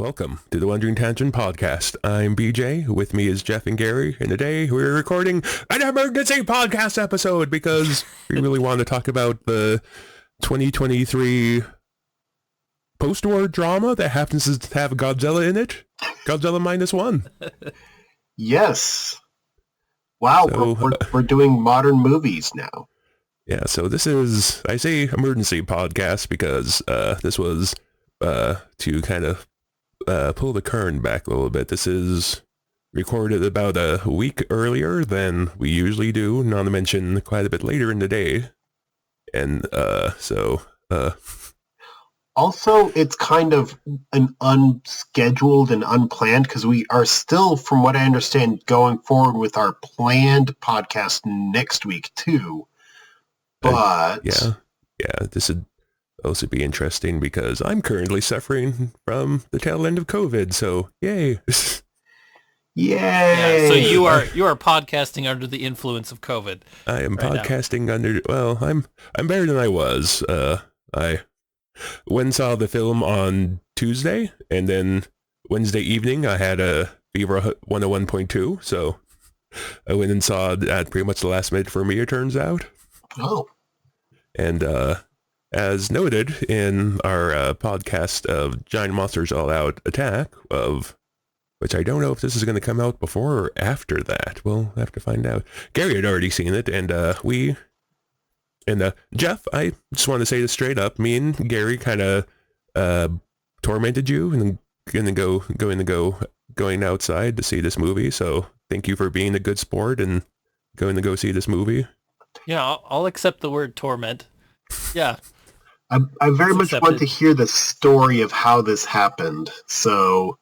Welcome to the Wandering Tangent Podcast. I'm BJ. With me is Jeff and Gary. And today we're recording an emergency podcast episode because we really want to talk about the 2023 post-war drama that happens to have Godzilla in it. Godzilla Minus One. Yes. Wow, so, we're doing modern movies now. Yeah, so this is, I say emergency podcast because this was to kind of pull the curtain back a little bit. This is recorded about a week earlier than we usually do, not to mention quite a bit later in the day. And also, it's kind of an unscheduled and unplanned because we are still, from what I understand, going forward with our planned podcast next week too. But this would also be interesting because I'm currently suffering from the tail end of COVID. So yay! Yay! Yeah, so you are podcasting under the influence of COVID. I am podcasting under. Well, I'm better than I was. I went and saw the film on Tuesday, and then Wednesday evening I had a fever 101.2. So I went and saw that pretty much the last minute for me. It turns out. Oh. And as noted in our podcast of Giant Monsters All Out Attack, of which I don't know if this is going to come out before or after that. We'll have to find out. Gary had already seen it, and Jeff, I just want to say this straight up. Me and Gary kind of tormented you and going outside to see this movie. So thank you for being a good sport and going to go see this movie. Yeah, I'll accept the word torment. Yeah. I very much want to hear the story of how this happened. So,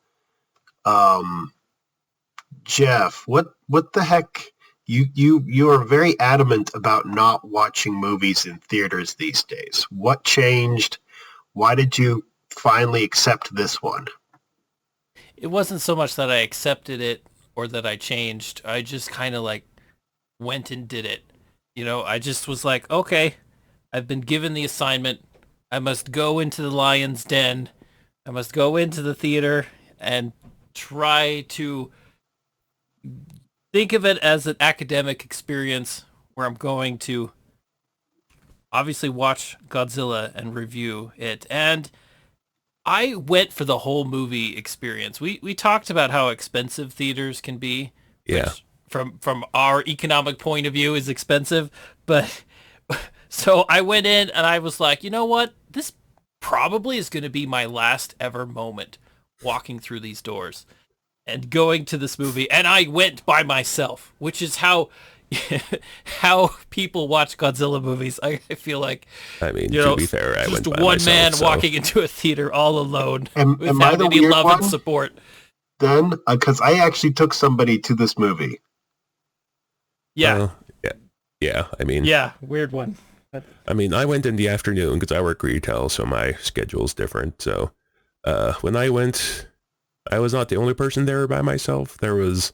Jeff, what the heck? You are very adamant about not watching movies in theaters these days. What changed? Why did you finally accept this one? It wasn't so much that I accepted it or that I changed. I just kind of went and did it. You know, I just was like, okay, I've been given the assignment. I must go into the lion's den. I must go into the theater and try to think of it as an academic experience where I'm going to obviously watch Godzilla and review it. And I went for the whole movie experience. We talked about how expensive theaters can be. Yeah. Which from our economic point of view is expensive. But so I went in and I was like, you know what? This probably is going to be my last ever moment walking through these doors and going to this movie. And I went by myself, which is how people watch Godzilla movies. I feel like, I mean, to be fair, I went by one myself, man so. walking into a theater all alone without any love one? And support. Then, because I actually took somebody to this movie. Yeah. Yeah. I mean, yeah, weird one. I mean, I went in the afternoon because I work retail, so my schedule's different. So when I went, I was not the only person there by myself. There was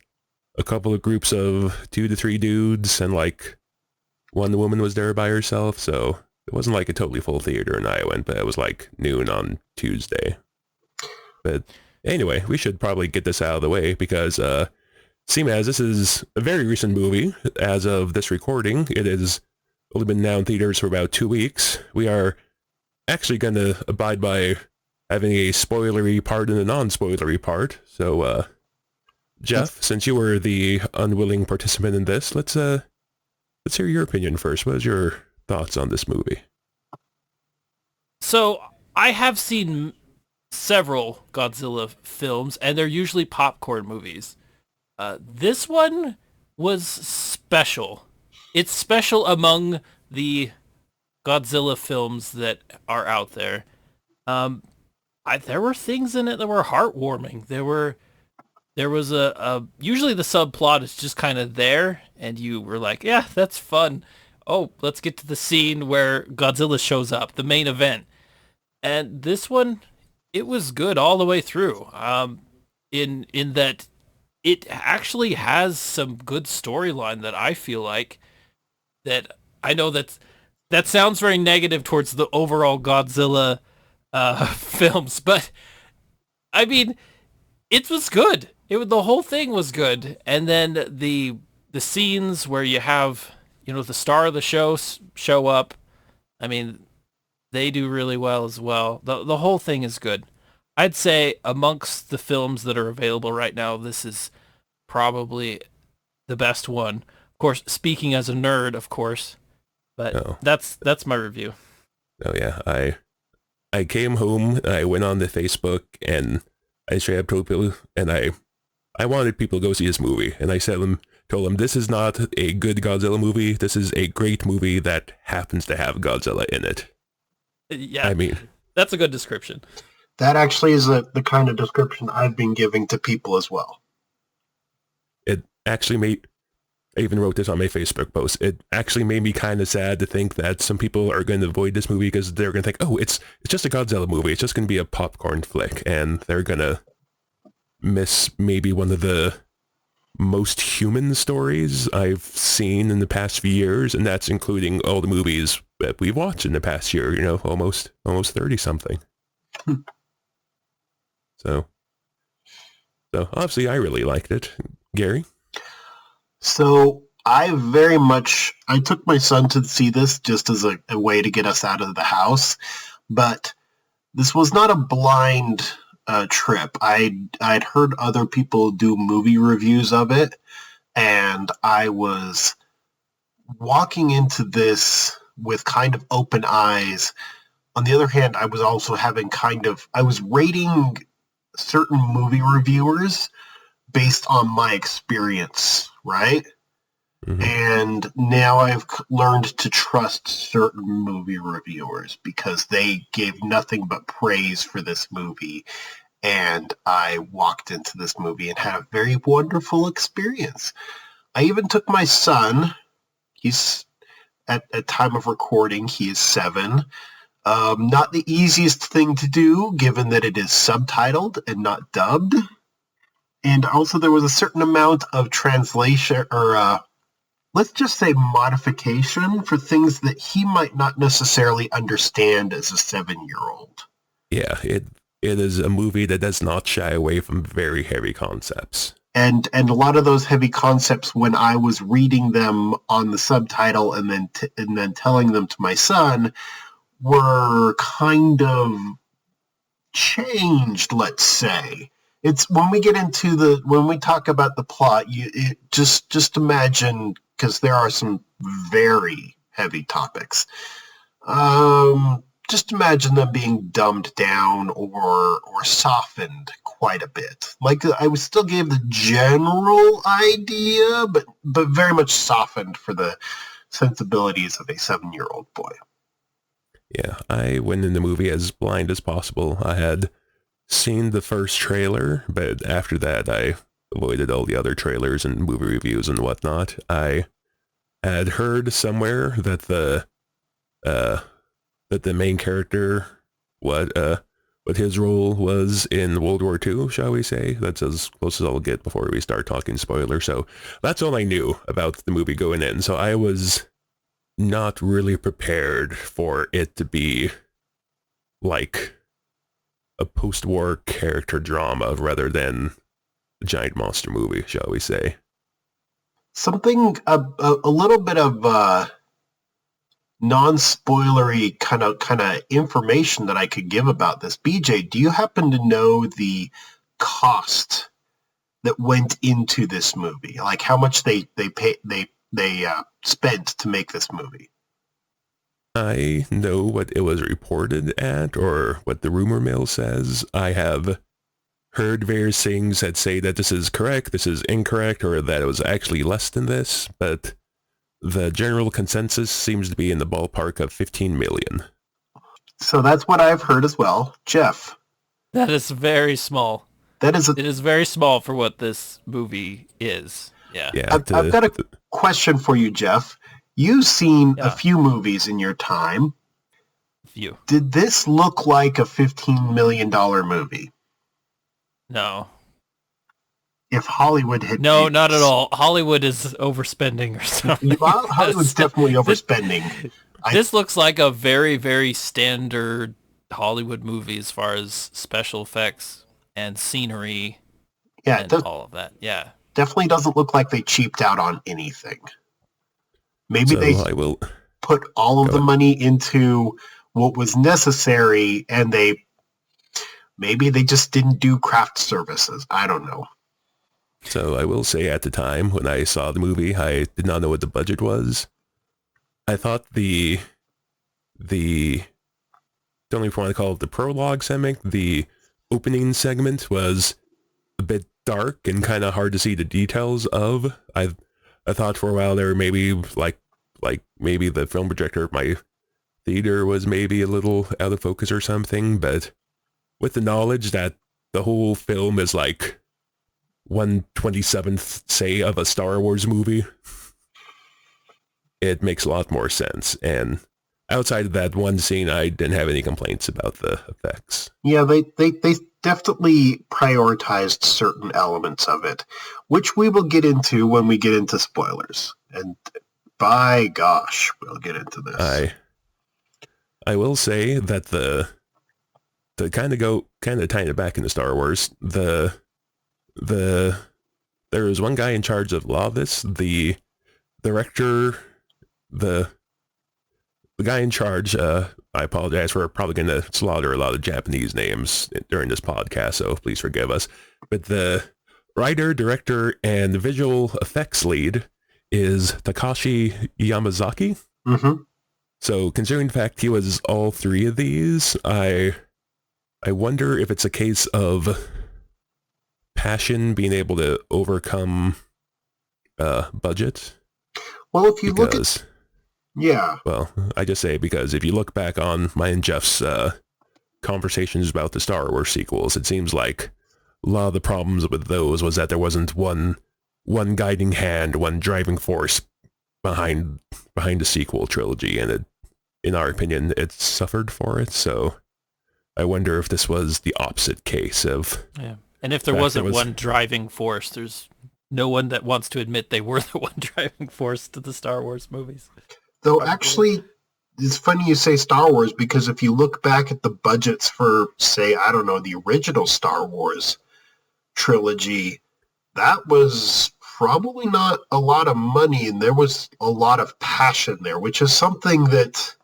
a couple of groups of 2 to 3 dudes, and one woman was there by herself. So it wasn't like a totally full theater, and I went, but it was like noon on Tuesday. But anyway, we should probably get this out of the way because seeing as this is a very recent movie, as of this recording, it has only been now in theaters for about 2 weeks. We are actually going to abide by having a spoilery part and a non-spoilery part. So, Jeff, since you were the unwilling participant in this, let's hear your opinion first. What is your thoughts on this movie? So I have seen several Godzilla films, and they're usually popcorn movies. This one was special. It's special among the Godzilla films that are out there. There were things in it that were heartwarming. There was usually the subplot is just kind of there, and you were like, yeah, that's fun. Oh, let's get to the scene where Godzilla shows up, the main event. And this one, it was good all the way through. In that it actually has some good storyline that I feel like that I know that sounds very negative towards the overall Godzilla films, but I mean, it was good. The whole thing was good. And then the scenes where you have, the star of the show up, I mean, they do really well as well. The whole thing is good. I'd say amongst the films that are available right now, this is probably the best one. Of course, speaking as a nerd, of course, but that's my review. Oh yeah, I came home, I went on to Facebook, and I straight up told people, and I wanted people to go see this movie, and I told them this is not a good Godzilla movie. This is a great movie that happens to have Godzilla in it. Yeah, I mean, that's a good description. That actually is the kind of description I've been giving to people as well. It actually I even wrote this on my Facebook post. It actually made me kind of sad to think that some people are going to avoid this movie because they're going to think, oh, it's just a Godzilla movie. It's just going to be a popcorn flick. And they're going to miss maybe one of the most human stories I've seen in the past few years. And that's including all the movies that we've watched in the past year, almost 30 something. So obviously I really liked it. Gary? So I took my son to see this just as a way to get us out of the house, but this was not a blind trip. I'd heard other people do movie reviews of it, and I was walking into this with kind of open eyes. On the other hand, I was also I was rating certain movie reviewers based on my experience, right? Mm-hmm. And now I've learned to trust certain movie reviewers because they gave nothing but praise for this movie. And I walked into this movie and had a very wonderful experience. I even took my son. He's at time of recording, he is 7. Not the easiest thing to do, given that it is subtitled and not dubbed. And also there was a certain amount of translation or let's just say modification for things that he might not necessarily understand as a 7-year-old. Yeah, it is a movie that does not shy away from very heavy concepts. And a lot of those heavy concepts, when I was reading them on the subtitle and then telling them to my son, were kind of changed, let's say. It's when we talk about the plot, just imagine, because there are some very heavy topics. Just imagine them being dumbed down or softened quite a bit. Like I would still give the general idea, but very much softened for the sensibilities of a 7-year-old boy. Yeah, I went in the movie as blind as possible. I had seen the first trailer, but after that I avoided all the other trailers and movie reviews and whatnot. I had heard somewhere that the main character, what his role was in World War II, shall we say. That's as close as I'll get before we start talking spoilers. So that's all I knew about the movie going in. So I was not really prepared for it to be like a post-war character drama rather than a giant monster movie, shall we say. Something, a little bit of non-spoilery kind of information that I could give about this. BJ, do you happen to know the cost that went into this movie? Like how much they spent to make this movie? I know what it was reported at, or what the rumor mill says. I have heard various things that say that this is correct, this is incorrect, or that it was actually less than this, but the general consensus seems to be in the ballpark of 15 million. So that's what I've heard as well. Jeff? That is very small. It is very small for what this movie is. Yeah. I've got a question for you, Jeff. You've seen a few movies in your time. Few. Did this look like a $15 million movie? No. If Hollywood had... No, not at all. Hollywood is overspending or something. Hollywood's definitely overspending. This looks like a very, very standard Hollywood movie as far as special effects and scenery Yeah, and all of that. Yeah. definitely doesn't look like they cheaped out on anything. Maybe So they I will put all of go the ahead. money into what was necessary, and maybe they just didn't do craft services. I don't know. So I will say at the time when I saw the movie, I did not know what the budget was. I thought the don't even want to call it the prologue segment, the opening segment was a bit dark and kind of hard to see the details of. I thought for a while there maybe like maybe the film projector of my theater was maybe a little out of focus or something, but with the knowledge that the whole film is like 1/27th, say, of a Star Wars movie, it makes a lot more sense. And outside of that one scene, I didn't have any complaints about the effects. Yeah, they definitely prioritized certain elements of it, which we will get into when we get into spoilers. And by gosh, we'll get into this. I will say that to kind of tying it back into Star Wars, there was one guy in charge of a lot of this, the director, the guy in charge, I apologize, we're probably going to slaughter a lot of Japanese names during this podcast, so please forgive us. But the writer, director, and the visual effects lead is Takashi Yamazaki. Mm-hmm. So considering the fact he was all three of these, I wonder if it's a case of passion being able to overcome budget. Well, if you look at... Yeah. Well, I just say because if you look back on mine and Jeff's conversations about the Star Wars sequels, it seems like a lot of the problems with those was that there wasn't one guiding hand, one driving force behind the sequel trilogy, and in our opinion, it suffered for it. So I wonder if this was the opposite case of... Yeah. And if there wasn't one driving force, there's no one that wants to admit they were the one driving force to the Star Wars movies. Though actually, it's funny you say Star Wars, because if you look back at the budgets for, say, I don't know, the original Star Wars trilogy, that was probably not a lot of money, and there was a lot of passion there, which is something that,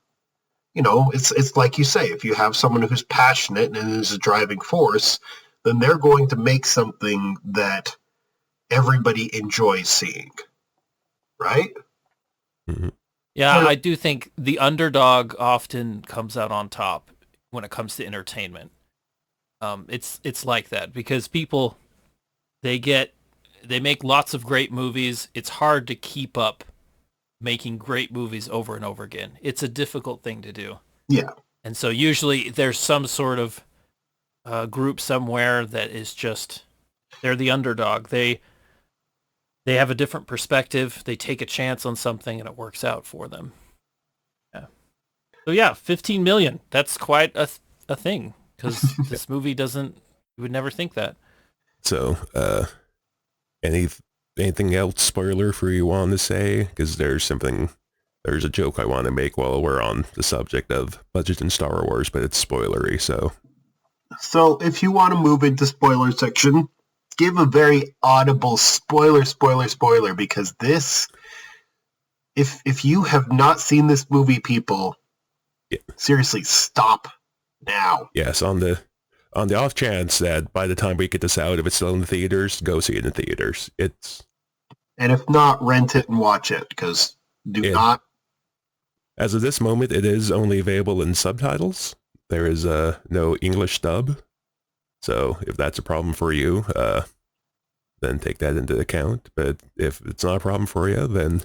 you know, it's like you say, if you have someone who's passionate and is a driving force, then they're going to make something that everybody enjoys seeing, right? Mm-hmm. Yeah, I do think the underdog often comes out on top when it comes to entertainment. It's like that because people, they make lots of great movies. It's hard to keep up making great movies over and over again. It's a difficult thing to do. Yeah. And so usually there's some sort of group somewhere that is just, they're the underdog. They have a different perspective. They take a chance on something and it works out for them. Yeah. So yeah, 15 million. That's quite a thing because this movie you would never think that. So, anything else spoiler for you want to say? Because there's a joke I want to make while we're on the subject of budget in Star Wars, but it's spoilery, so. So if you want to move into spoiler section, give a very audible spoiler, because this, if you have not seen this movie, people, seriously, stop now. Yes, on the off chance that by the time we get this out, if it's still in the theaters, go see it in theaters. And if not, rent it and watch it, because not. As of this moment, it is only available in subtitles. There is no English dub. So if that's a problem for you, then take that into account. But if it's not a problem for you, then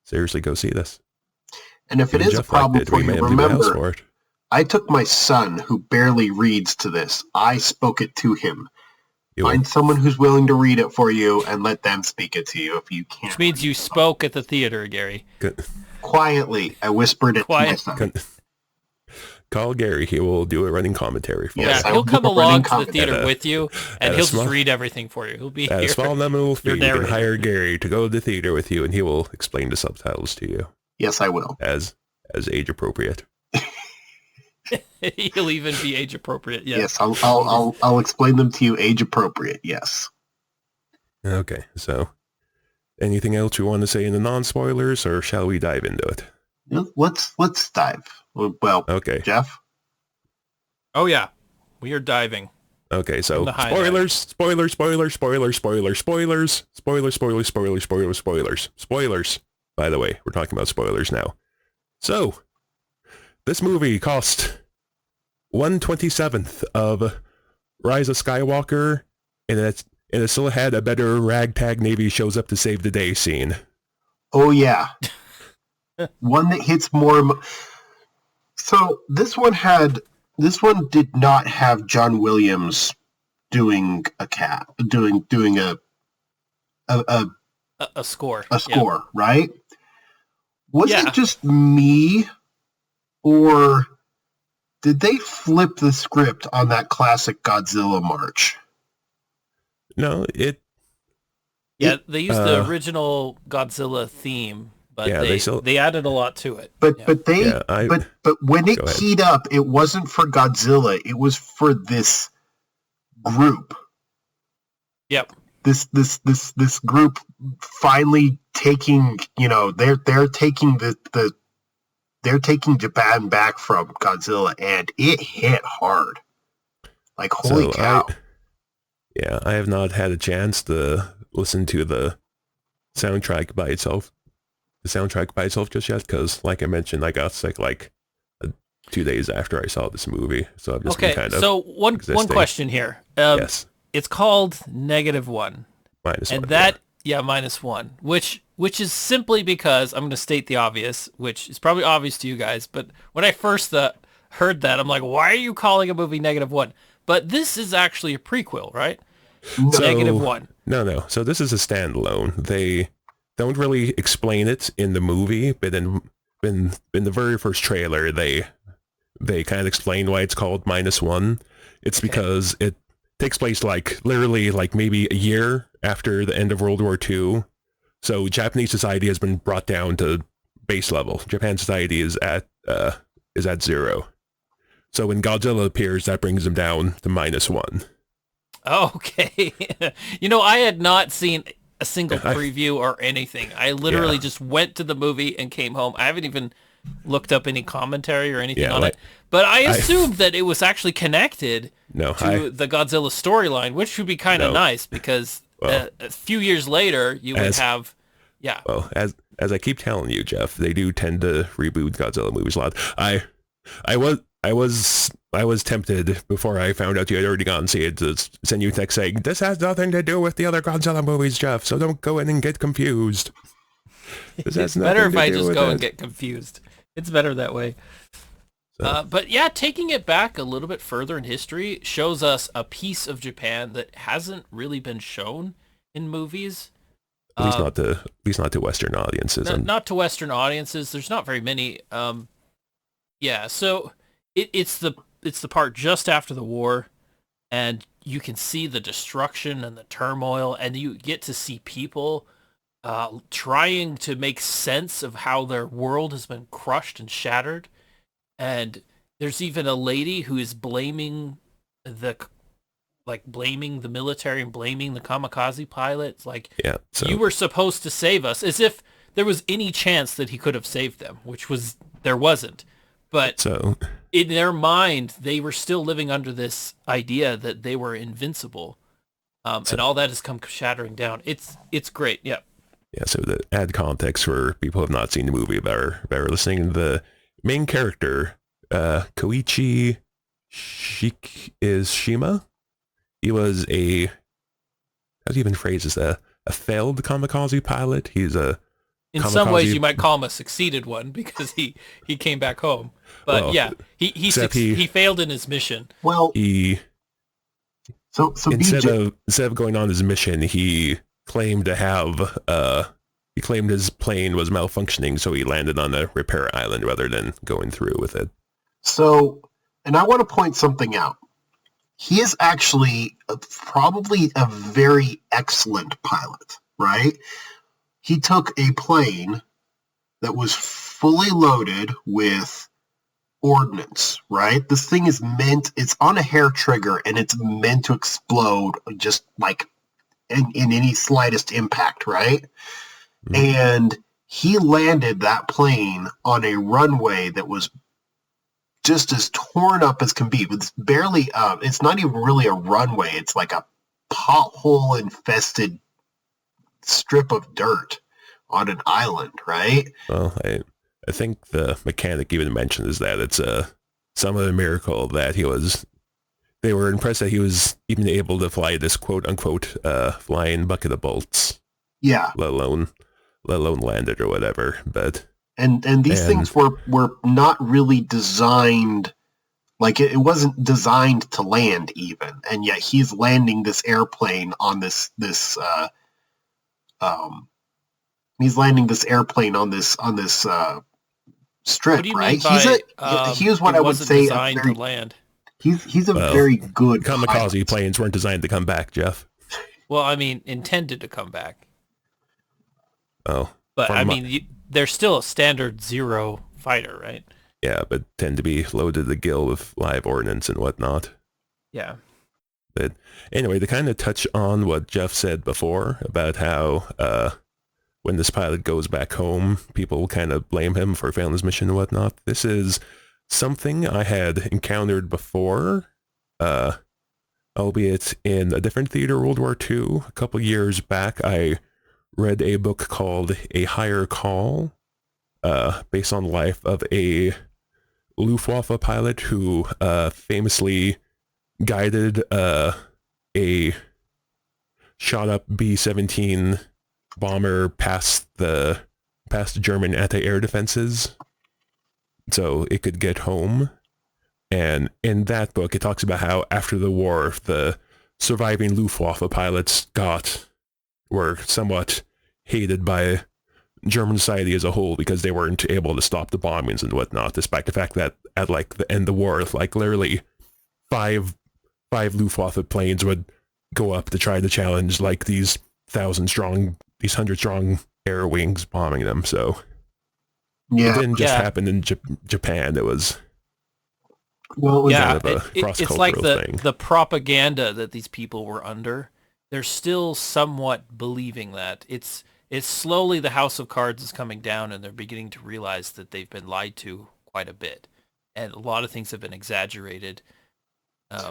seriously go see this. And if it is a problem for you, remember, I took my son, who barely reads, to this. I spoke it to him. Find someone who's willing to read it for you and let them speak it to you if you can't. Which means you spoke at the theater, Gary. Good. Quietly. I whispered it to my son. Call Gary. He will do a running commentary for you. Yeah, he'll come along to the theater with you, and he'll just read everything for you. He'll be here. At a small nominal fee, you can hire Gary to go to the theater with you, and he will explain the subtitles to you. Yes, I will. As age appropriate. He'll even be age appropriate. Yeah. Yes, I'll explain them to you age appropriate. Yes. Okay, so anything else you want to say in the non-spoilers, or shall we dive into it? Let's dive. Well, Okay. Jeff. Oh yeah, we are diving. Okay, so the high spoilers, spoilers. By the way, we're talking about spoilers now. So, this movie cost 1/27th of Rise of Skywalker, and it still had a better ragtag Navy shows up to save the day scene. Oh yeah, one that hits more. So this one did not have John Williams doing a score. A score, right? Was Yeah. it just me, or did they flip the script on that classic Godzilla march? No, they used the original Godzilla theme, but they added a lot to it. But when it keyed up, it wasn't for Godzilla. It was for this group. Yep. This group finally taking, they're taking they're taking Japan back from Godzilla, and it hit hard. Like, holy cow. I have not had a chance to listen to the soundtrack by itself. Just yet, because like I mentioned, I got sick 2 days after I saw this movie, so I've just been kind of so one question here. Yes. It's called -1. -1. And that, -1, which is simply because, I'm going to state the obvious, which is probably obvious to you guys, but when I first heard that, I'm like, why are you calling a movie -1? But this is actually a prequel, right? -1. No. So this is a standalone. They don't really explain it in the movie, but in the very first trailer, they kind of explain why it's called -1. It's because it takes place literally maybe a year after the end of World War II. So Japanese society has been brought down to base level. Japan society is at 0. So when Godzilla appears, that brings them down to -1. Okay. I had not seen a single preview or anything. I literally just went to the movie and came home. I haven't even looked up any commentary or anything on it. But I assumed that it was actually connected to the Godzilla storyline, which would be kind of nice because a few years later you would have... Yeah. Well, as I keep telling you, Jeff, they do tend to reboot Godzilla movies a lot. I was tempted before I found out you had already gone to see it to send you a text saying, this has nothing to do with the other Godzilla movies, Jeff, so don't go in and get confused. It's better if I just go and get confused. It's better that way. So. But yeah, taking it back a little bit further in history shows us a piece of Japan that hasn't really been shown in movies. At least not to Western audiences. Not to Western audiences. There's not very many. So it's the part just after the war, and you can see the destruction and the turmoil, and you get to see people trying to make sense of how their world has been crushed and shattered. And there's even a lady who is blaming the military and blaming the kamikaze pilots. You were supposed to save us, as if there was any chance that he could have saved them, there wasn't. But in their mind, they were still living under this idea that they were invincible. And all that has come shattering down. It's great. Yeah. Yeah. So to add context for people who have not seen the movie that are listening, the main character, Koichi Shima. He was how do you even phrase this? A failed kamikaze pilot. He's in some ways you might call him a succeeded one because he came back home. But he failed in his mission. Well, instead of going on his mission, he claimed his plane was malfunctioning, so he landed on a repair island rather than going through with it. So, and I want to point something out. He is actually probably a very excellent pilot, right? He took a plane that was fully loaded with ordnance, right? This thing is it's on a hair trigger, and it's meant to explode just like in any slightest impact, right? Mhm. And he landed that plane on a runway that was just as torn up as can be. It's barely, it's not even really a runway. It's like a pothole infested strip of dirt on an island, right? Well, I think the mechanic even mentioned is that it's some of the miracle that they were impressed that he was even able to fly this quote unquote flying bucket of bolts. Yeah. Let alone land it or whatever. But and these things were not really designed, like it wasn't designed to land even, and yet he's landing this airplane on this strip, What do you right? mean by He's what it I would wasn't say designed to land? He's a very good kamikaze pilot. planes weren't designed to come back, Jeff. Well, I mean, intended to come back. Oh, But I mean, they're still a standard zero fighter, right? yeah, but tend to be loaded to the gill with live ordnance and whatnot. Yeah. But anyway, to kind of touch on what Jeff said before about how when this pilot goes back home, people kind of blame him for failing his mission and whatnot. This is something I had encountered before, albeit in a different theater, World War II. A couple years back, I read a book called A Higher Call, based on the life of a Luftwaffe pilot who famously guided a shot-up B-17 bomber past German anti-air defenses so it could get home. And in that book, it talks about how after the war, the surviving Luftwaffe pilots were somewhat hated by German society as a whole because they weren't able to stop the bombings and whatnot, despite the fact that at like the end of the war, like literally five Luftwaffe planes would go up to try to challenge like these 100-strong air wings bombing them. So it didn't just happen in Japan. It was yeah, kind of a cross-cultural it's like thing. the propaganda that these people were under. They're still somewhat believing that. It's slowly the house of cards is coming down, and they're beginning to realize that they've been lied to quite a bit, and a lot of things have been exaggerated,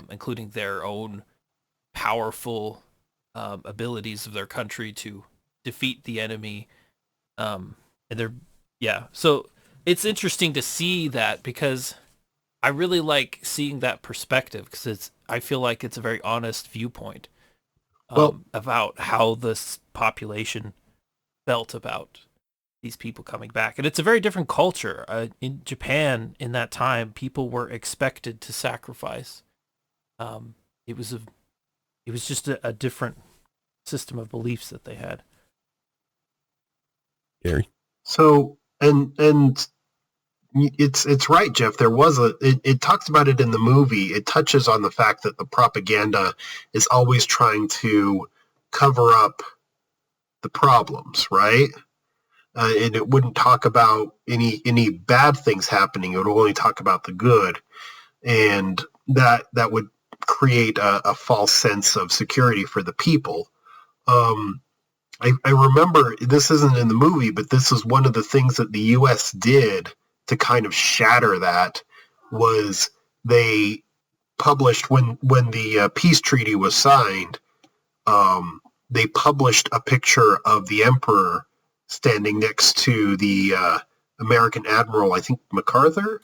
including their own powerful abilities of their country to defeat the enemy. So it's interesting to see that, because I really like seeing that perspective, because I feel like it's a very honest viewpoint about how this population felt about these people coming back. And it's a very different culture. In Japan, in that time, people were expected to sacrifice. It was just a different system of beliefs that they had. Gary? So, and it's right, Jeff. There was it talks about it in the movie. It touches on the fact that the propaganda is always trying to cover up the problems, right? And it wouldn't talk about any bad things happening. It would only talk about the good, and that would create a false sense of security for the people. I remember, this isn't in the movie, but this is one of the things that the U.S. did to kind of shatter that, was they published, when the peace treaty was signed, they published a picture of the emperor standing next to the American admiral, I think MacArthur?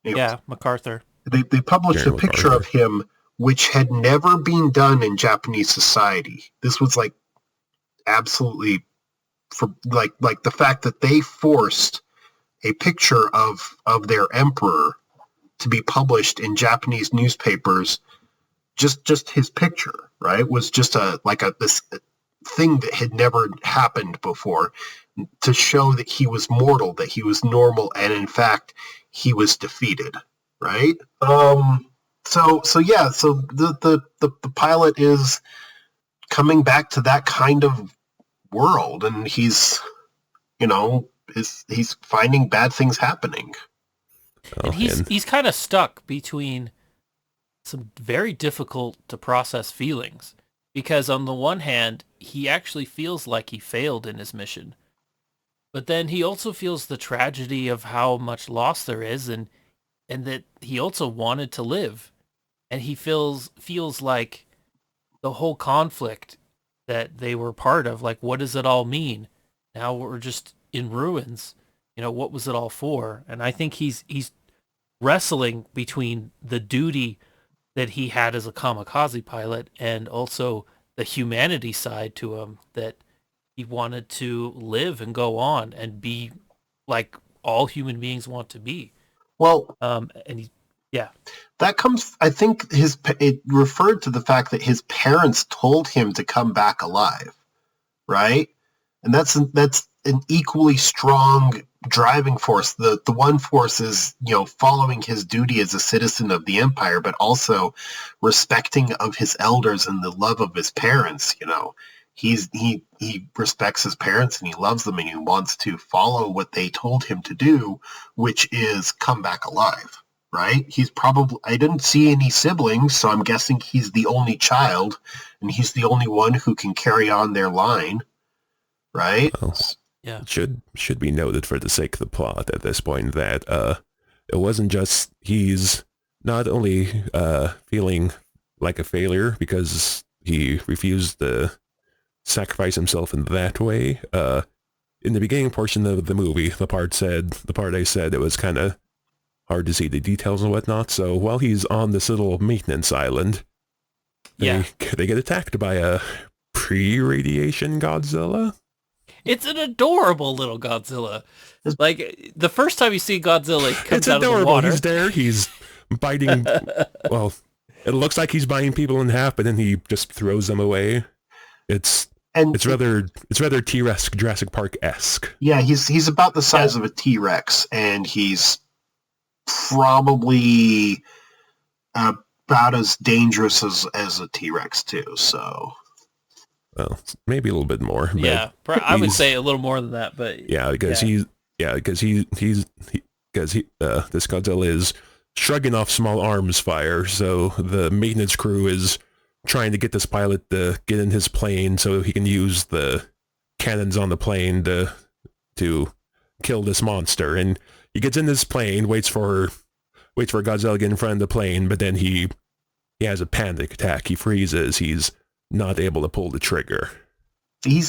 Yeah, MacArthur. They published a picture of him, which had never been done in Japanese society. This was like absolutely, for like the fact that they forced a picture of their emperor to be published in Japanese newspapers, just his picture, right, was just this thing that had never happened before, to show that he was mortal, that he was normal, and in fact he was defeated, right? So the pilot is coming back to that kind of world, and he's finding bad things happening. And he's kind of stuck between some very difficult to process feelings, because on the one hand, he actually feels like he failed in his mission. But then he also feels the tragedy of how much loss there is, and that he also wanted to live. And he feels like the whole conflict that they were part of, like, what does it all mean? Now we're just in ruins. What was it all for? And I think he's wrestling between the duty that he had as a kamikaze pilot and also the humanity side to him, that he wanted to live and go on and be like all human beings want to be. Well, yeah. That comes, I think it referred to the fact that his parents told him to come back alive, right? And that's an equally strong driving force. The one force is, following his duty as a citizen of the empire, but also respecting of his elders and the love of his parents. He respects his parents and he loves them and he wants to follow what they told him to do, which is come back alive, right? I didn't see any siblings, so I'm guessing he's the only child and he's the only one who can carry on their line, right? Well, yeah. It should be noted for the sake of the plot at this point that it wasn't just he's not only feeling like a failure because he refused to sacrifice himself in that way. In the beginning portion of the movie, the part I said it was kind of hard to see the details and whatnot. So while he's on this little maintenance island, they get attacked by a pre-radiation Godzilla. It's an adorable little Godzilla. Like, the first time you see Godzilla, he comes out of the water. He's there, he's biting, well, it looks like he's biting people in half, but then he just throws them away. It's rather T-Rex Jurassic Park-esque. Yeah, he's about the size of a T-Rex, and he's probably about as dangerous as a T-Rex too, so... Well, maybe a little bit more. Yeah, I would say a little more than that, but yeah, because this Godzilla is shrugging off small arms fire. So the maintenance crew is trying to get this pilot to get in his plane so he can use the cannons on the plane to kill this monster. And he gets in his plane, waits for Godzilla to get in front of the plane, but then he has a panic attack. He freezes. He's not able to pull the trigger. I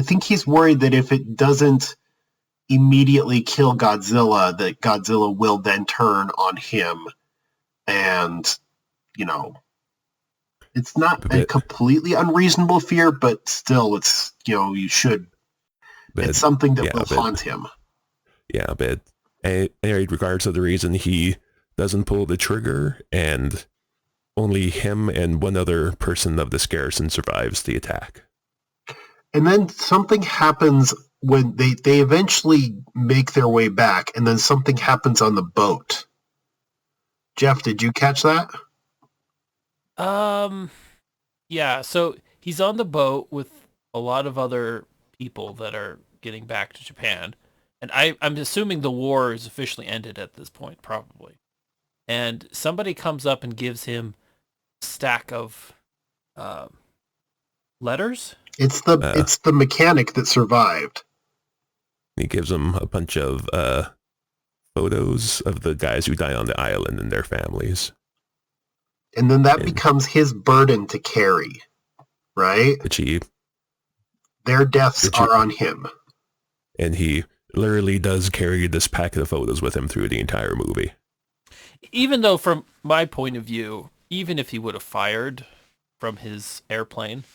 think he's worried that if it doesn't immediately kill Godzilla, that Godzilla will then turn on him. And, it's not a completely unreasonable fear, but still it's, it's something that will haunt him. Yeah, but regardless of the reason, he doesn't pull the trigger, and only him and one other person of this garrison survives the attack. And then something happens when they eventually make their way back, and then something happens on the boat. Jeff, did you catch that? Yeah, so he's on the boat with a lot of other people that are getting back to Japan. And I'm assuming the war is officially ended at this point, probably. And somebody comes up and gives him a stack of letters. It's the mechanic that survived. He gives him a bunch of photos of the guys who died on the island and their families. And then that becomes his burden to carry, right? Their deaths are on him. And he literally does carry this packet of photos with him through the entire movie. Even though, from my point of view, even if he would have fired from his airplane,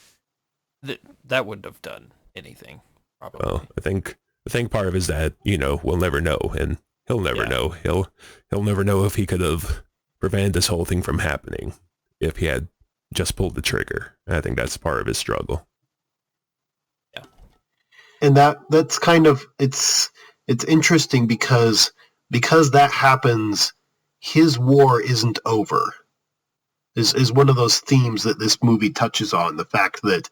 that wouldn't have done anything, probably. Well, I think part of it is that, we'll never know, and he'll never know. He'll never know if he could have prevented this whole thing from happening if he had just pulled the trigger. And I think that's part of his struggle. Yeah. And that's kind of, it's interesting because that happens, his war isn't over. Is one of those themes that this movie touches on, the fact that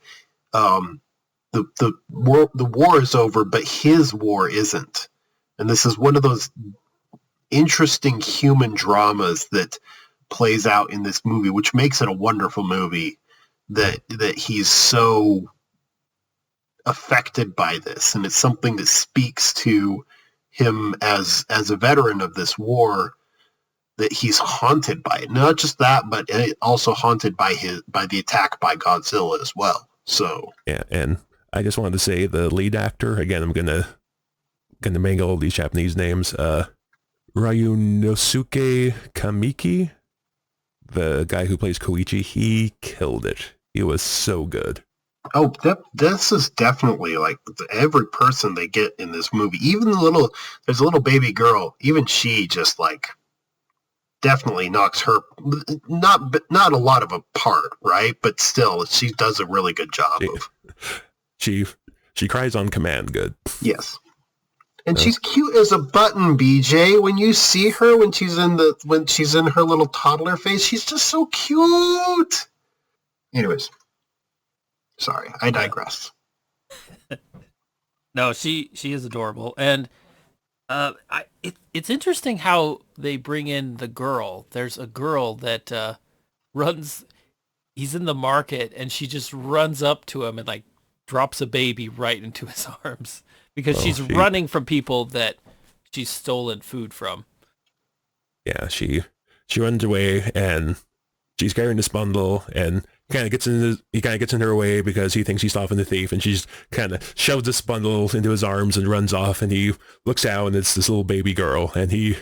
the war is over, but his war isn't. And this is one of those interesting human dramas that plays out in this movie, which makes it a wonderful movie. That he's so affected by this, and it's something that speaks to him as a veteran of this war, that he's haunted by it. Not just that, but also haunted by the attack by Godzilla as well. So yeah, and I just wanted to say the lead actor again. I'm gonna mangle all these Japanese names. Ryunosuke Kamiki, the guy who plays Koichi, he killed it. He was so good. Oh, this is definitely like every person they get in this movie. Even there's a little baby girl. Even she just like definitely knocks her not a lot of a part, right? But still, she does a really good job. She cries on command. Good. Yes. And she's cute as a button, BJ. When you see her when she's in her little toddler phase, she's just so cute. Anyways, sorry, I digress. No, she is adorable, and it's interesting how they bring in the girl. There's a girl that runs. He's in the market, and she just runs up to him and like drops a baby right into his arms because she's running from people that she's stolen food from. Yeah, she runs away, and she's carrying this bundle, and he kind of gets in her way because he thinks he's stopping the thief, and she's kind of shoves this bundle into his arms and runs off, and he looks out, and it's this little baby girl, and he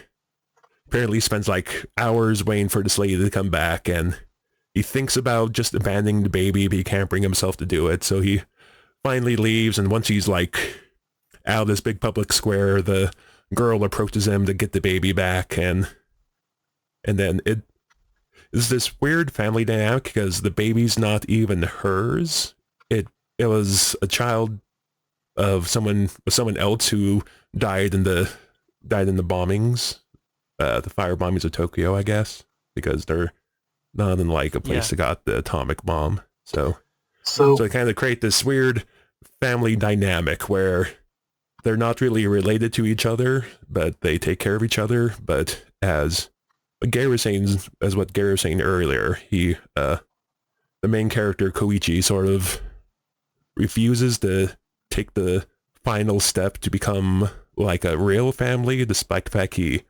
apparently spends like hours waiting for this lady to come back, and he thinks about just abandoning the baby, but he can't bring himself to do it, so he finally leaves, and once he's like out of this big public square, the girl approaches him to get the baby back, and then it is this weird family dynamic because the baby's not even hers. It was a child of someone else who died in the bombings, the fire bombings of Tokyo, I guess, because they're not in like a place that got the atomic bomb. So they kind of create this weird family dynamic where they're not really related to each other, but they take care of each other. But as what Gary was saying earlier, he, the main character Koichi, sort of refuses to take the final step to become like a real family, despite the fact he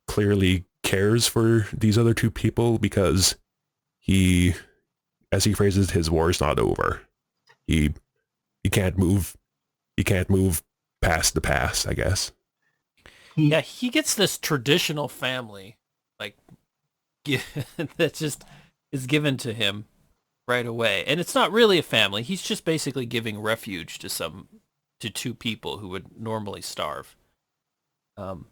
clearly cares for these other two people, because he, as he phrases, his war is not over. He can't move past the past, I guess. Yeah, he gets this traditional family like that just is given to him right away, and it's not really a family. He's just basically giving refuge to two people who would normally starve. You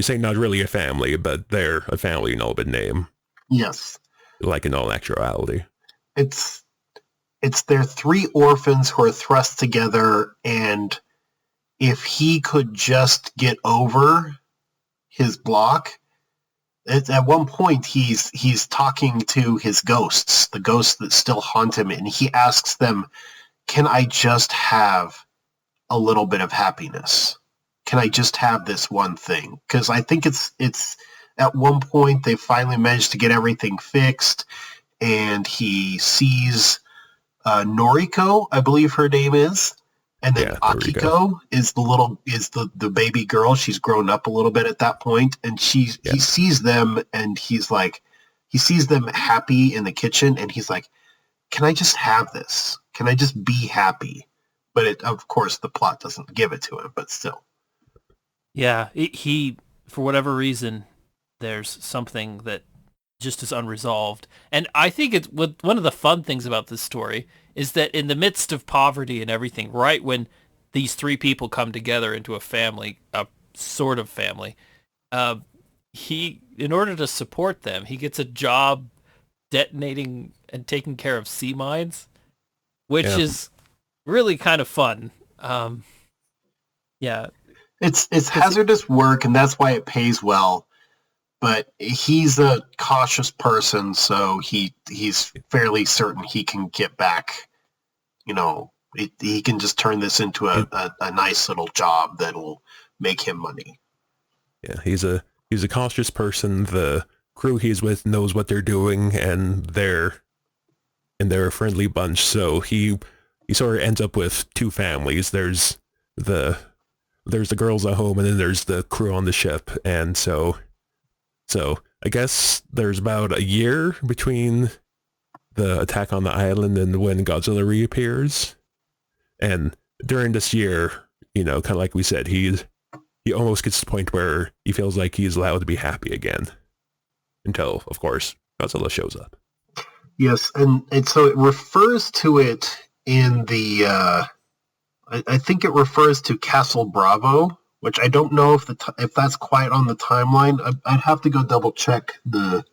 say not really a family, but they're a family in all but name. Yes, like in all actuality. It's their three orphans who are thrust together, and if he could just get over his block. At one point, he's talking to his ghosts, the ghosts that still haunt him, and he asks them, "Can I just have a little bit of happiness? Can I just have this one thing?" Because I think it's at one point they finally managed to get everything fixed, and he sees Noriko, I believe her name is. And then Akiko is the baby girl. She's grown up a little bit at that point, and he sees them, and he sees them happy in the kitchen, and he's like, "Can I just have this? Can I just be happy?" But of course, the plot doesn't give it to him, but still. Yeah, he for whatever reason, there's something that just is unresolved, and I think it's one of the fun things about this story is that in the midst of poverty and everything, right when these three people come together into a family, a sort of family, he, in order to support them, he gets a job detonating and taking care of sea mines, which is really kind of fun. It's hazardous work, and that's why it pays well. But he's a cautious person, so he's fairly certain he can get back. You know, he can just turn this into a nice little job that will make him money. Yeah, he's a cautious person. The crew he's with knows what they're doing, and they're a friendly bunch. So he sort of ends up with two families. The there's the girls at home, and then there's the crew on the ship. And so I guess there's about a year between the attack on the island and when Godzilla reappears. And during this year, kind of like we said, he almost gets to the point where he feels like he's allowed to be happy again. Until, of course, Godzilla shows up. Yes, and so it refers to it in the, I think it refers to Castle Bravo, which I don't know if that's quite on the timeline. I'd have to go double check the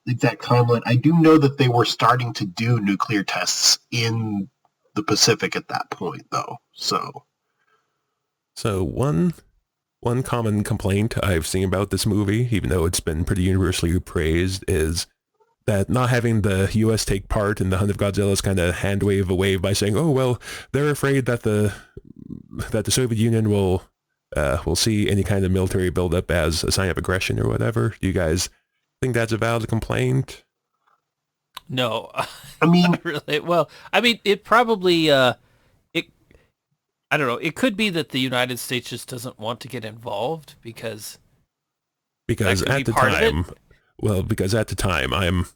exact timeline. I do know that they were starting to do nuclear tests in the Pacific at that point, though. So one common complaint I've seen about this movie, even though it's been pretty universally praised, is that not having the U.S. take part in the Hunt of Godzilla is kind of hand wave away by saying, oh, well, they're afraid that the Soviet Union will see any kind of military buildup as a sign of aggression or whatever. Do you guys think that's a valid complaint? No. I mean, not really. Well, I mean, it probably, I don't know. It could be that the United States just doesn't want to get involved because at the time,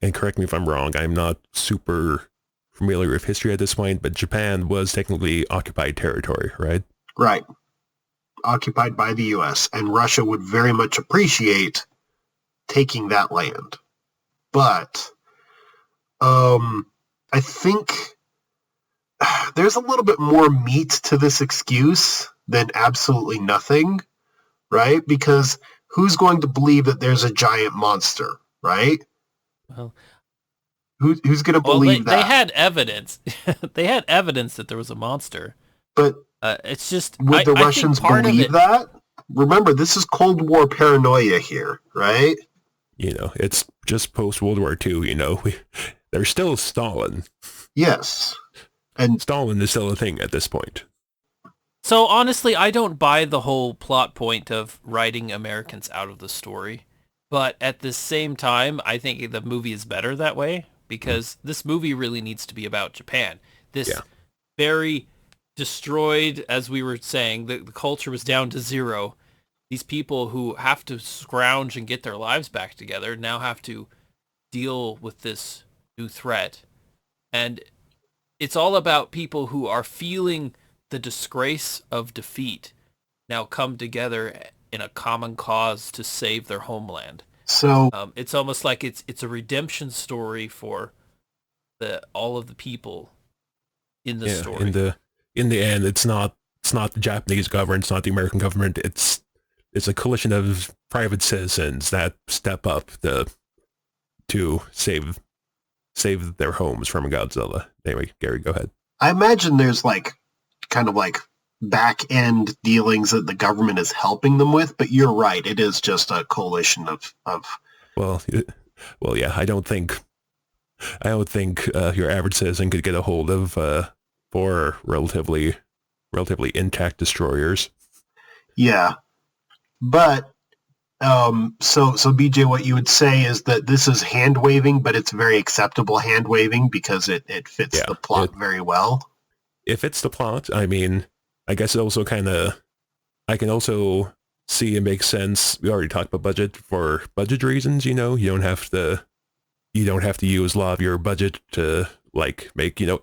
and correct me if I'm wrong, I'm not super familiar with history at this point, but Japan was technically occupied territory, right? Right. Occupied by the U.S., and Russia would very much appreciate taking that land. But I think there's a little bit more meat to this excuse than absolutely nothing, right? Because who's going to believe that there's a giant monster, right? Well, who's going to believe that? They had evidence. They had evidence that there was a monster. But it's just would the Russians believe that? Remember, this is Cold War paranoia here, right? It's just post-World War II, There's still Stalin. Yes. And Stalin is still a thing at this point. So honestly, I don't buy the whole plot point of writing Americans out of the story. But at the same time, I think the movie is better that way because this movie really needs to be about Japan. This very destroyed, as we were saying, the culture was down to zero. These people who have to scrounge and get their lives back together now have to deal with this new threat. And it's all about people who are feeling the disgrace of defeat now come together in a common cause to save their homeland. So it's almost like it's a redemption story for all of the people in the story. In the end, it's not the Japanese government, it's not the American government. It's a coalition of private citizens that step up to save their homes from Godzilla. Anyway, Gary, go ahead. I imagine there's kind of back end dealings that the government is helping them with, but you're right. It is just a coalition of. Well, yeah. I don't think your average citizen could get a hold of 4 relatively intact destroyers. Yeah, but so BJ, what you would say is that this is hand waving, but it's very acceptable hand waving because it fits the plot very well. It fits the plot. I mean, I guess it also I can also see it makes sense. We already talked about budget for budget reasons. You don't have to use a lot of your budget to make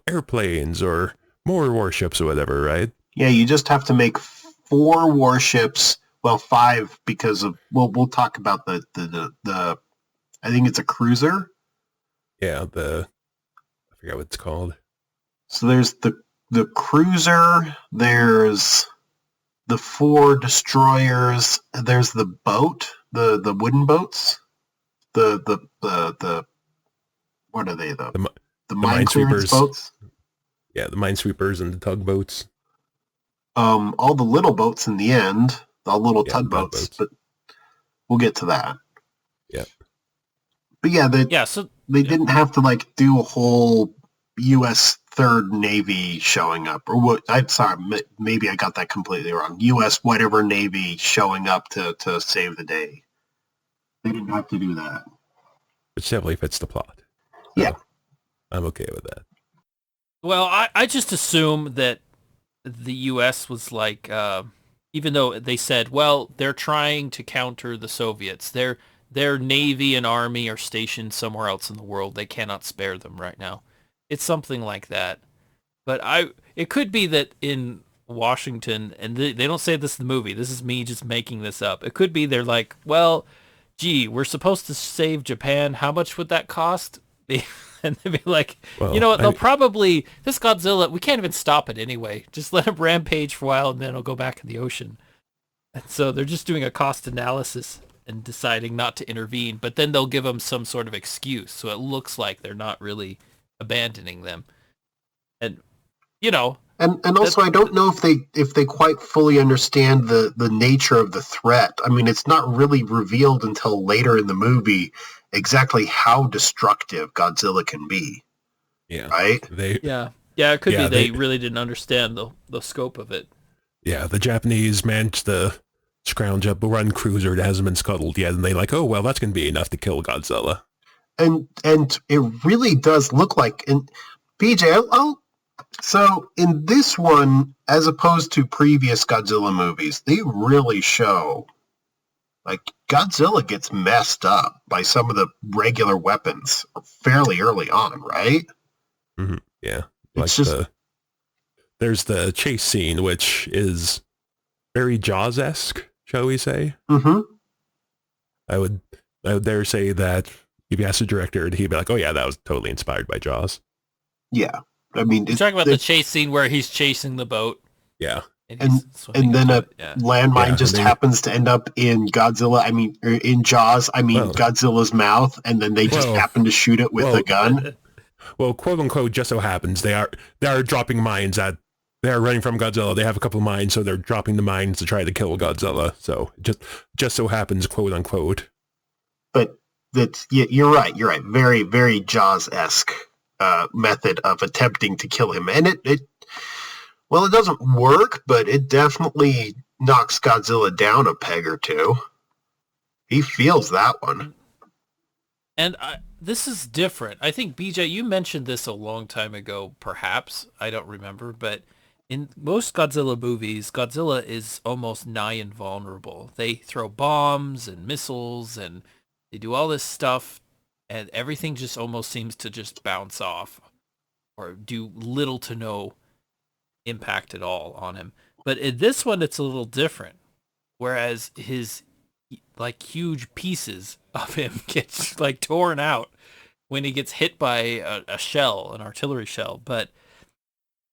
airplanes or more warships or whatever, right? Yeah, you just have to make 4 warships. Well, 5 because of we'll talk about the I think it's a cruiser. Yeah, I forget what it's called. So there's the cruiser, there's the 4 destroyers, there's the boat, the wooden boats, the what are they though? The minesweepers boats. Yeah, the minesweepers and the tugboats. All the little boats in the end, all little tugboats, but we'll get to that. Yeah. But yeah, they didn't have to do a whole U.S. third Navy showing up, or what? I'm sorry, maybe I got that completely wrong. U.S. whatever Navy showing up to save the day. They didn't have to do that. Which definitely fits the plot. So Yeah. I'm okay with that. Well, I just assume that the U.S. was like, even though they said, well, they're trying to counter the Soviets. Their Navy and Army are stationed somewhere else in the world. They cannot spare them right now. It's something like that. But it could be that in Washington, and they don't say this in the movie. This is me just making this up. It could be they're like, well, gee, we're supposed to save Japan. How much would that cost? And they'd be like, Well, you know what, they'll probably, this Godzilla, we can't even stop it anyway. Just let him rampage for a while and then it'll go back in the ocean. And so they're just doing a cost analysis and deciding not to intervene, but then they'll give them some sort of excuse. So it looks like they're not really abandoning them. And, you know. And also, I don't know if they quite fully understand the nature of the threat. I mean, it's not really revealed until later in the movie exactly how destructive Godzilla can be. Yeah. Right? Yeah, it could be they really didn't understand the scope of it. Yeah, the Japanese managed to scrounge up a run cruiser that hasn't been scuttled yet, and they like, oh, well, that's going to be enough to kill Godzilla. And it really does look like, and BJ, so in this one, as opposed to previous Godzilla movies, they really show, like, Godzilla gets messed up by some of the regular weapons fairly early on, right? Mm-hmm. Yeah. It's just... there's the chase scene, which is very Jaws-esque, shall we say? Mm-hmm. I would dare say that if you ask the director, he'd be like, oh yeah, that was totally inspired by Jaws. Yeah. I mean, you're talking about the chase scene where he's chasing the boat. Yeah. And then a landmine just happens to end up in Godzilla. I mean, in Jaws. I mean, Godzilla's mouth, and then they just happen to shoot it with a gun. Well, quote unquote, just so happens they are dropping mines at. They are running from Godzilla. They have a couple of mines, so they're dropping the mines to try to kill Godzilla. So just so happens, quote unquote. But you're right. You're right. Very, very Jaws-esque method of attempting to kill him, and it doesn't work, but it definitely knocks Godzilla down a peg or two. He feels that one. And this is different. I think, BJ, you mentioned this a long time ago, perhaps. I don't remember, but in most Godzilla movies, Godzilla is almost nigh invulnerable. They throw bombs and missiles, and they do all this stuff, and everything just almost seems to just bounce off or do little to no impact at all on him. But in this one, it's a little different. Whereas his like huge pieces of him gets like torn out when he gets hit by a shell, an artillery shell. But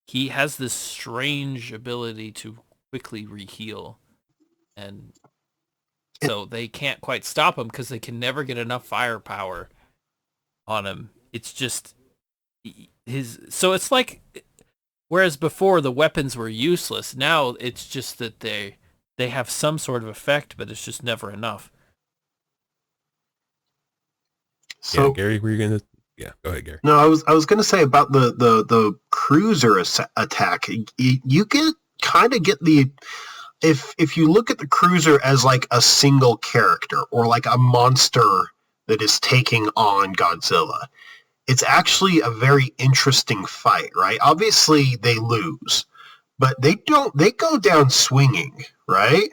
he has this strange ability to quickly reheal. And so they can't quite stop him because they can never get enough firepower on him. It's just so it's like, whereas before the weapons were useless, now it's just that they have some sort of effect, but it's just never enough. So, yeah, Gary, were you gonna? Yeah, go ahead, Gary. No, I was gonna say about the cruiser attack. You get the, if you look at the cruiser as like a single character or like a monster that is taking on Godzilla, it's actually a very interesting fight, right? Obviously they lose, but they go down swinging, right?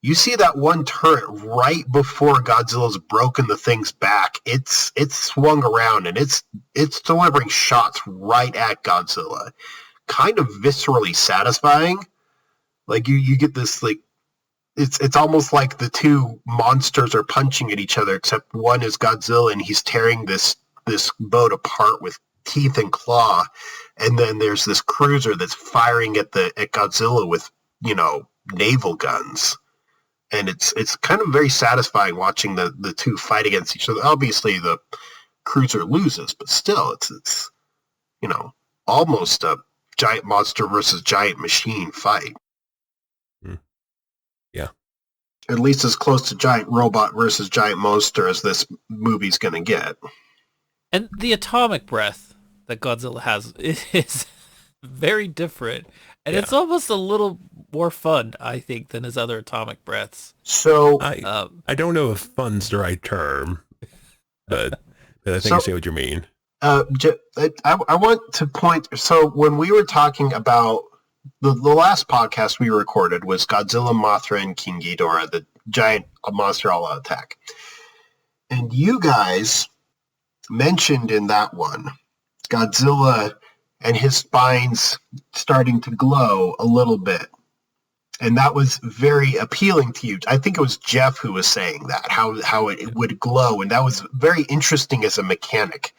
You see that one turret right before Godzilla's broken the thing's back. It's swung around and it's delivering shots right at Godzilla. Kind of viscerally satisfying. Like you get this, like, it's almost like the two monsters are punching at each other, except one is Godzilla and he's tearing this boat apart with teeth and claw, and then there's this cruiser that's firing at Godzilla with, naval guns. And it's kind of very satisfying watching the two fight against each other. Obviously the cruiser loses, but still it's almost a giant monster versus giant machine fight. Yeah. At least as close to giant robot versus giant monster as this movie's going to get. And the atomic breath that Godzilla has is very different, and Yeah. it's almost a little more fun, I think, than his other atomic breaths. So, I don't know if fun's the right term, but I think I so see what you mean. I want to point. So when we were talking about the last podcast we recorded was Godzilla, Mothra, and King Ghidorah, the giant monster all-out attack. And you guys mentioned in that one Godzilla and his spines starting to glow a little bit. And that was very appealing to you. I think it was Jeff who was saying that, how it would glow. And that was very interesting as a mechanic.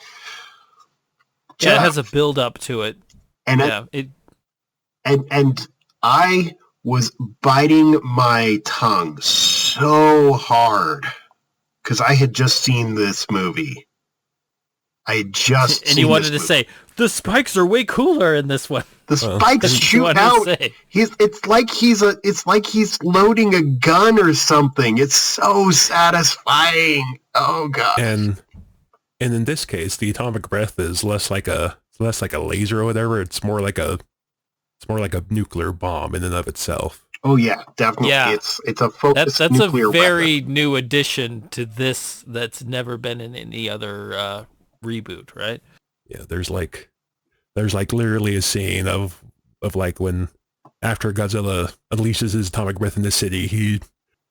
Yeah, Jeff, it has a build up to it. and Yeah, and I was biting my tongue so hard because I had just seen this movie. I had just and seen you wanted this to movie. say the spikes are way cooler in this one. The spikes That's what you shoot wanted to out. say. It's like he's loading a gun or something. It's so satisfying. Oh god. And in this case, the atomic breath is less like a laser or whatever. It's more like a nuclear bomb in and of itself. Oh yeah, definitely. Yeah. It's a focused That's nuclear a very weapon. new addition to this that's never been in any other reboot, right? Yeah, there's literally a scene of like when after Godzilla unleashes his atomic breath in the city,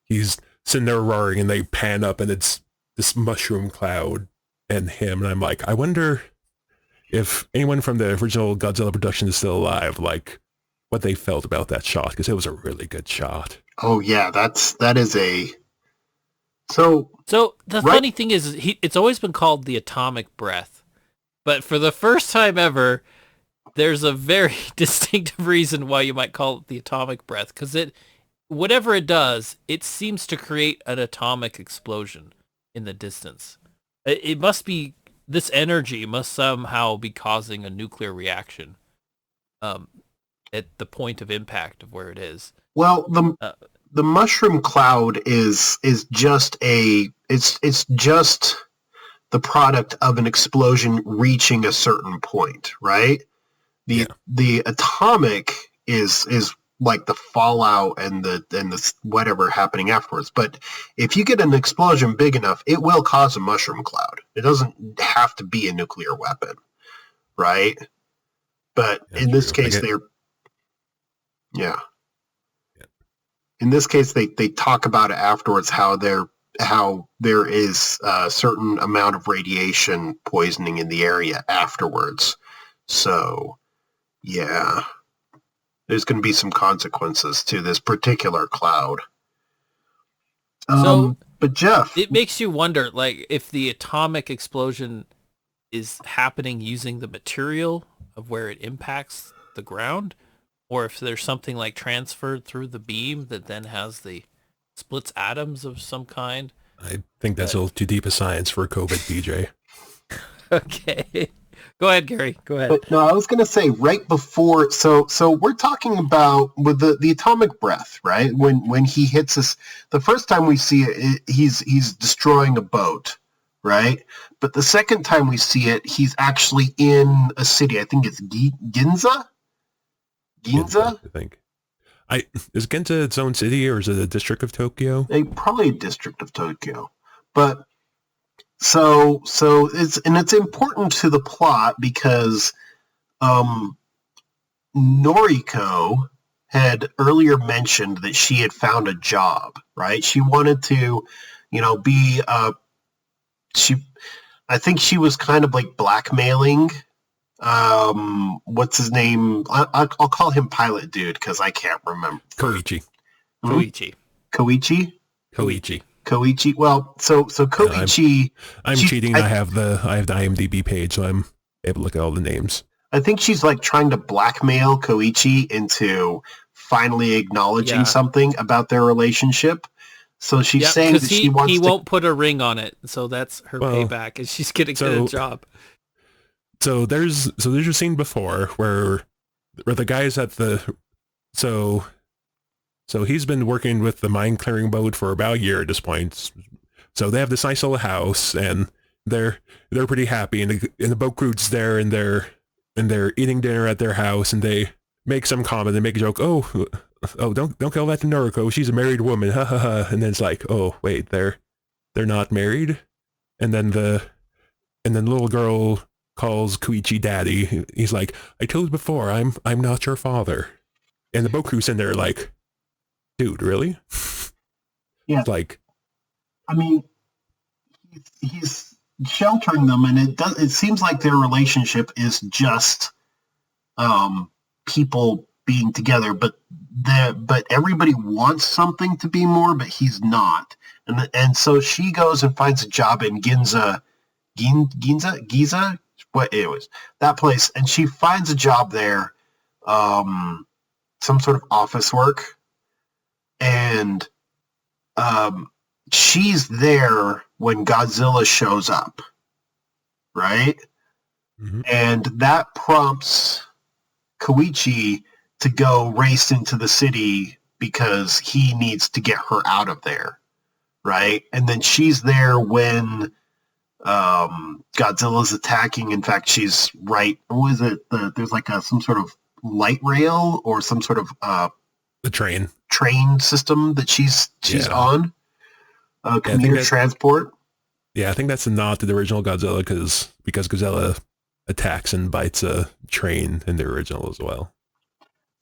he's sitting there roaring and they pan up and it's this mushroom cloud and him, and I'm like, I wonder if anyone from the original Godzilla production is still alive, like what they felt about that shot, because it was a really good shot. Oh yeah, that is a. So the Right. funny thing is, it's always been called the atomic breath, but for the first time ever, there's a very distinctive reason why you might call it the atomic breath, because whatever it does, it seems to create an atomic explosion in the distance. It must be, this energy must somehow be causing a nuclear reaction at the point of impact of where it is. well, the mushroom cloud is just it's just the product of an explosion reaching a certain point, right? The atomic is like the fallout and the whatever happening afterwards. But if you get an explosion big enough, it will cause a mushroom cloud. It doesn't have to be a nuclear weapon, right? But That's in this true. case, in this case, they talk about it afterwards, how there is a certain amount of radiation poisoning in the area afterwards. So, yeah, there's going to be some consequences to this particular cloud. But Jeff, It makes you wonder, like, if the atomic explosion is happening using the material of where it impacts the ground, or if there's something like transferred through the beam that then has the splits atoms of some kind. I think that's a little too deep a science for COVID, BJ. Okay. Go ahead, Gary. Go ahead. but no, I was going to say right before. So we're talking about with the atomic breath, right? When he hits us, the first time we see it, he's destroying a boat, right? But the second time we see it, he's actually in a city. I think it's Ginza. Ginza? I think. Is Ginza its own city or is it a district of Tokyo? Probably a district of Tokyo. But so it's important to the plot because Noriko had earlier mentioned that she had found a job, right? She wanted to, be I think she was kind of like blackmailing what's his name? I'll call him Pilot Dude because I can't remember. Koichi. Koichi. Koichi? Koichi. Koichi. Well, so Koichi. I'm cheating. I have the IMDb page, so I'm able to look at all the names. I think she's like trying to blackmail Koichi into finally acknowledging something about their relationship. So she's saying that she wants he to. won't put a ring on it, so that's her payback, and she's gonna get a job. So there's a scene before where the guy's at the so he's been working with the mine clearing boat for about a year at this point. So they have this nice little house, and they're pretty happy, and the boat crew's there, and they're eating dinner at their house, and they make some comment, they make a joke, oh, don't kill that Noriko, she's a married woman, ha ha ha, and then it's like, oh wait, they're not married, and then the little girl calls Koichi daddy. He's like, I told you before, I'm not your father, and the boat crew's in there like, dude, really? Yeah. Like, I mean, he's sheltering them, and it seems like their relationship is just people being together, but everybody wants something to be more, but he's not, and so she goes and finds a job in Giza, what it was, that place, and she finds a job there, some sort of office work, and she's there when Godzilla shows up, right? mm-hmm. And that prompts Koichi to go race into the city because he needs to get her out of there, right? And then she's there when Godzilla's attacking. In fact, she's right. What is it? There's like some sort of light rail or some sort of The train system that she's on. Commuter transport. Yeah, I think that's a nod to the original Godzilla because Godzilla attacks and bites a train in the original as well.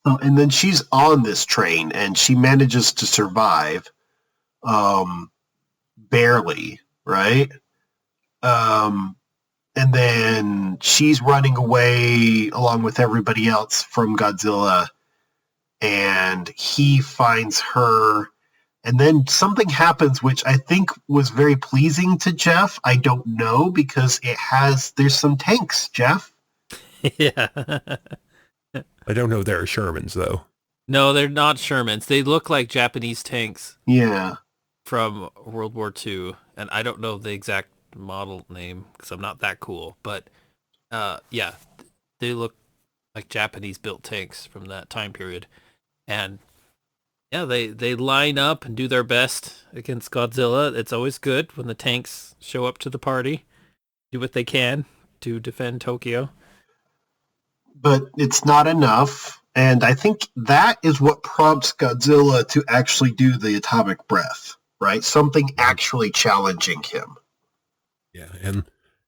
And then she's on this train and she manages to survive, barely, right? And then she's running away along with everybody else from Godzilla, and he finds her. And then something happens, which I think was very pleasing to Jeff. I don't know, because there's some tanks, Jeff. Yeah. I don't know if they're Shermans, though. No, they're not Shermans. They look like Japanese tanks. Yeah. From World War II. And I don't know the exact model name because I'm not that cool. But, yeah, they look like Japanese-built tanks from that time period. And yeah, they line up and do their best against Godzilla. It's always good when the tanks show up to the party, do what they can to defend Tokyo. But it's not enough, and I think that is what prompts Godzilla to actually do the atomic breath, right? Something actually challenging him. Yeah, and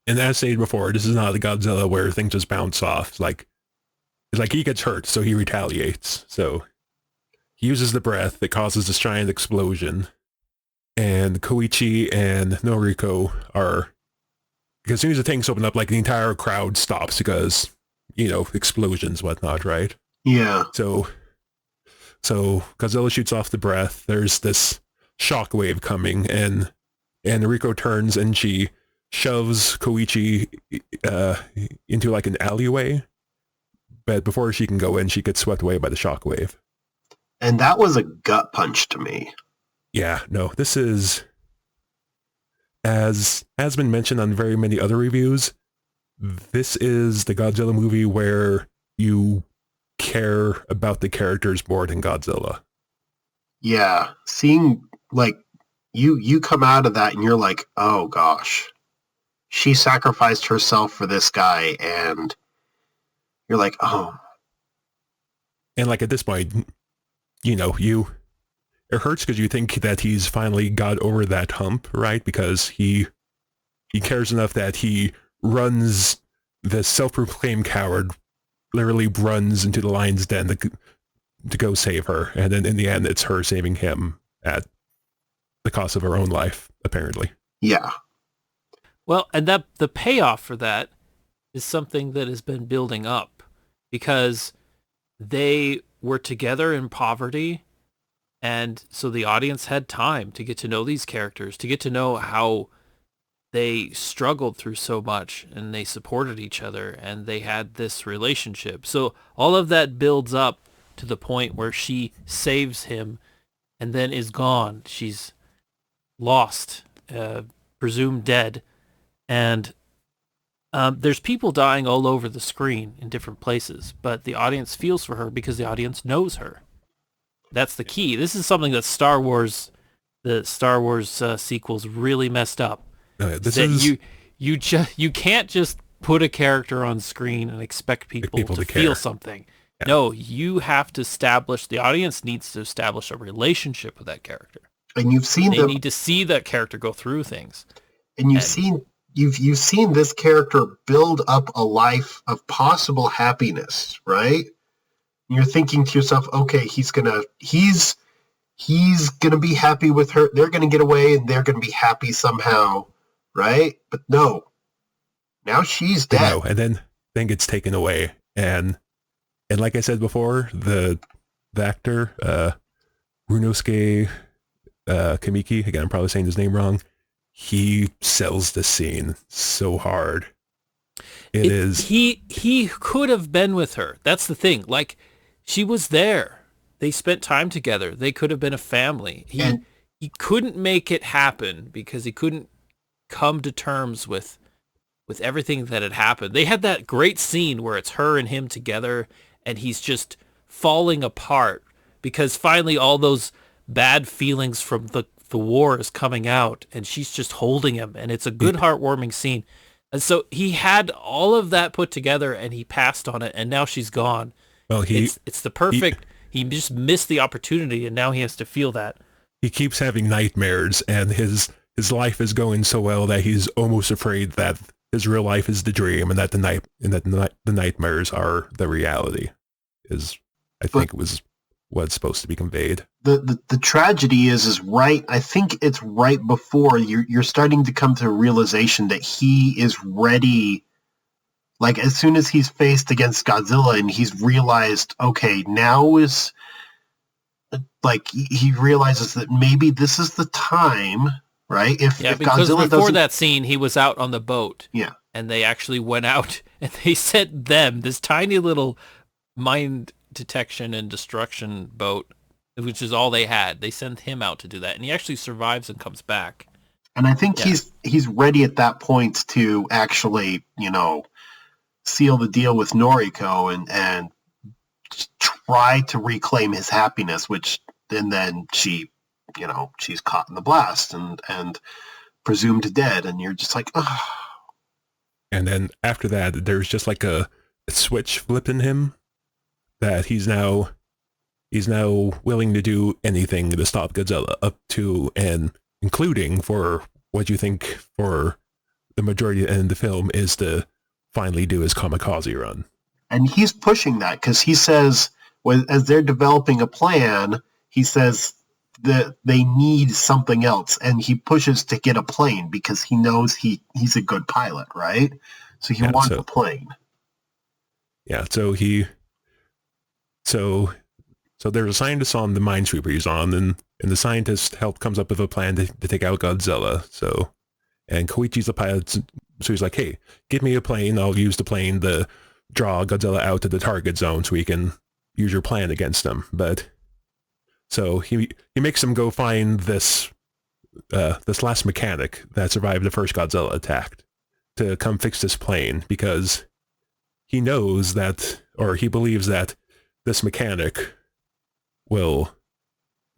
as stated before, this is not the Godzilla where things just bounce off. It's like he gets hurt, so he retaliates. So he uses the breath that causes this giant explosion, and Koichi and Noriko because as soon as the tanks open up, like the entire crowd stops because, explosions, whatnot, right? Yeah. So Godzilla shoots off the breath. There's this shockwave coming, and Noriko turns and she shoves Koichi into like an alleyway. But before she can go in, she gets swept away by the shockwave. And that was a gut punch to me. Yeah, no, this is, as has been mentioned on very many other reviews, this is the Godzilla movie where you care about the characters more than Godzilla. Yeah, seeing, like, you come out of that and you're like, oh gosh, she sacrificed herself for this guy, and you're like, oh. And like at this point, it hurts because you think that he's finally got over that hump, right? Because he cares enough that he runs, the self-proclaimed coward literally runs into the lion's den to go save her. And then in the end, it's her saving him at the cost of her own life, apparently. Yeah. Well, and the payoff for that is something that has been building up, because they were together in poverty, and so the audience had time to get to know these characters, to get to know how they struggled through so much, and they supported each other, and they had this relationship. So all of that builds up to the point where she saves him and then is gone. She's lost, presumed dead, and there's people dying all over the screen in different places, but the audience feels for her because the audience knows her. That's the key. This is something that the Star Wars sequels really messed up. This that is... You can't just put a character on screen and expect people to feel something. Yeah. No, you have to establish, the audience needs to establish a relationship with that character. And you've seen they need to see that character go through things. And you've seen this character build up a life of possible happiness, right? And you're thinking to yourself, okay, he's gonna be happy with her. They're gonna get away and they're gonna be happy somehow, right? But no. Now she's dead. No, and then gets taken away. And like I said before, the actor, Runosuke Kamiki, again, I'm probably saying his name wrong, he sells the scene so hard. He could have been with her. That's the thing. Like, she was there. They spent time together. They could have been a family. He couldn't make it happen because he couldn't come to terms with everything that had happened. They had that great scene where it's her and him together and he's just falling apart because finally all those bad feelings from the war is coming out and she's just holding him, and it's a good heartwarming scene. And so he had all of that put together and he passed on it, and now she's gone. Well, it's the perfect, he just missed the opportunity and now he has to feel that. He keeps having nightmares and his life is going so well that he's almost afraid that his real life is the dream and that the nightmares are the reality. I think was what's supposed to be conveyed. The tragedy is right. I think it's right before you're starting to come to a realization that he is ready. Like, as soon as he's faced against Godzilla and he's realized, okay, now is like he realizes that maybe this is the time. Right? Because Godzilla before that scene, he was out on the boat. Yeah. And they actually went out and they sent them, this tiny little mind detection and destruction boat, which is all they had. They sent him out to do that. And he actually survives and comes back. And I think he's ready at that point to actually, seal the deal with Noriko and try to reclaim his happiness, and then she's caught in the blast and presumed dead, and you're just like, oh. And then after that, there's just like a switch flipped in him that he's now willing to do anything to stop Godzilla, up to and including, for what you think for the majority of the film, is to finally do his kamikaze run. And he's pushing that because he says, as they're developing a plan, he says that they need something else, and he pushes to get a plane because he knows he's a good pilot, right? So he wants a plane. Yeah, so there's a scientist on the minesweeper he's on, and the scientist comes up with a plan to take out Godzilla. And Koichi's the pilot, so he's like, hey, give me a plane, I'll use the plane to draw Godzilla out to the target zone so we can use your plan against him. But so he makes him go find this last mechanic that survived the first Godzilla attack to come fix this plane, because he knows that, or he believes that this mechanic will,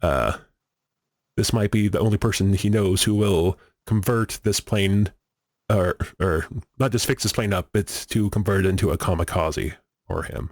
this might be the only person he knows who will convert this plane, or not just fix this plane up, but to convert it into a kamikaze for him.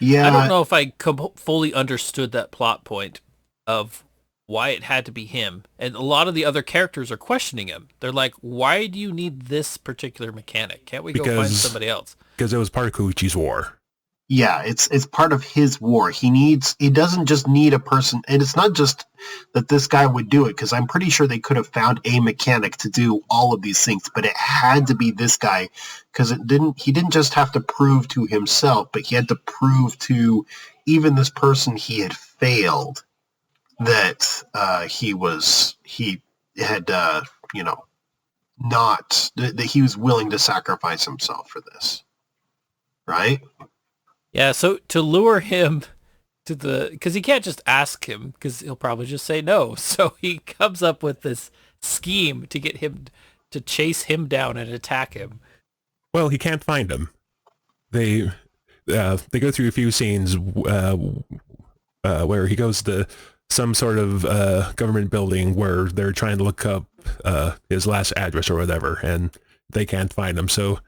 Yeah, I don't know if I fully understood that plot point of why it had to be him. And a lot of the other characters are questioning him. They're like, why do you need this particular mechanic? Can't we go find somebody else? Because it was part of Koichi's war. Yeah, it's part of his war. He doesn't just need a person, and it's not just that this guy would do it, because I'm pretty sure they could have found a mechanic to do all of these things, but it had to be this guy, because he didn't just have to prove to himself, but he had to prove to even this person he had failed that he was willing to sacrifice himself for this, right? Yeah, so to lure him to because he can't just ask him, because he'll probably just say no. So he comes up with this scheme to get him to chase him down and attack him. Well, he can't find him. They go through a few scenes where he goes to some sort of government building where they're trying to look up his last address or whatever, and they can't find him. So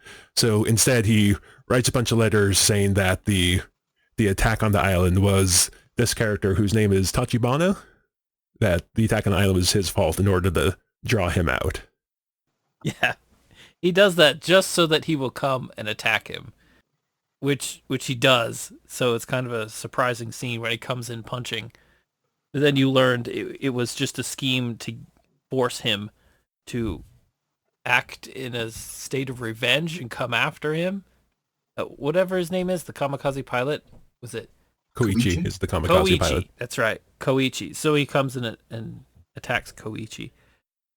instead he writes a bunch of letters saying that the attack on the island was this character whose name is Tachibana, that the attack on the island was his fault in order to draw him out. Yeah. He does that just so that he will come and attack him, which he does. So it's kind of a surprising scene when he comes in punching. But then you learned it was just a scheme to force him to act in a state of revenge and come after him. Whatever his name is, the kamikaze pilot, was it? Koichi is the kamikaze pilot. That's right, Koichi. So he comes in and attacks Koichi.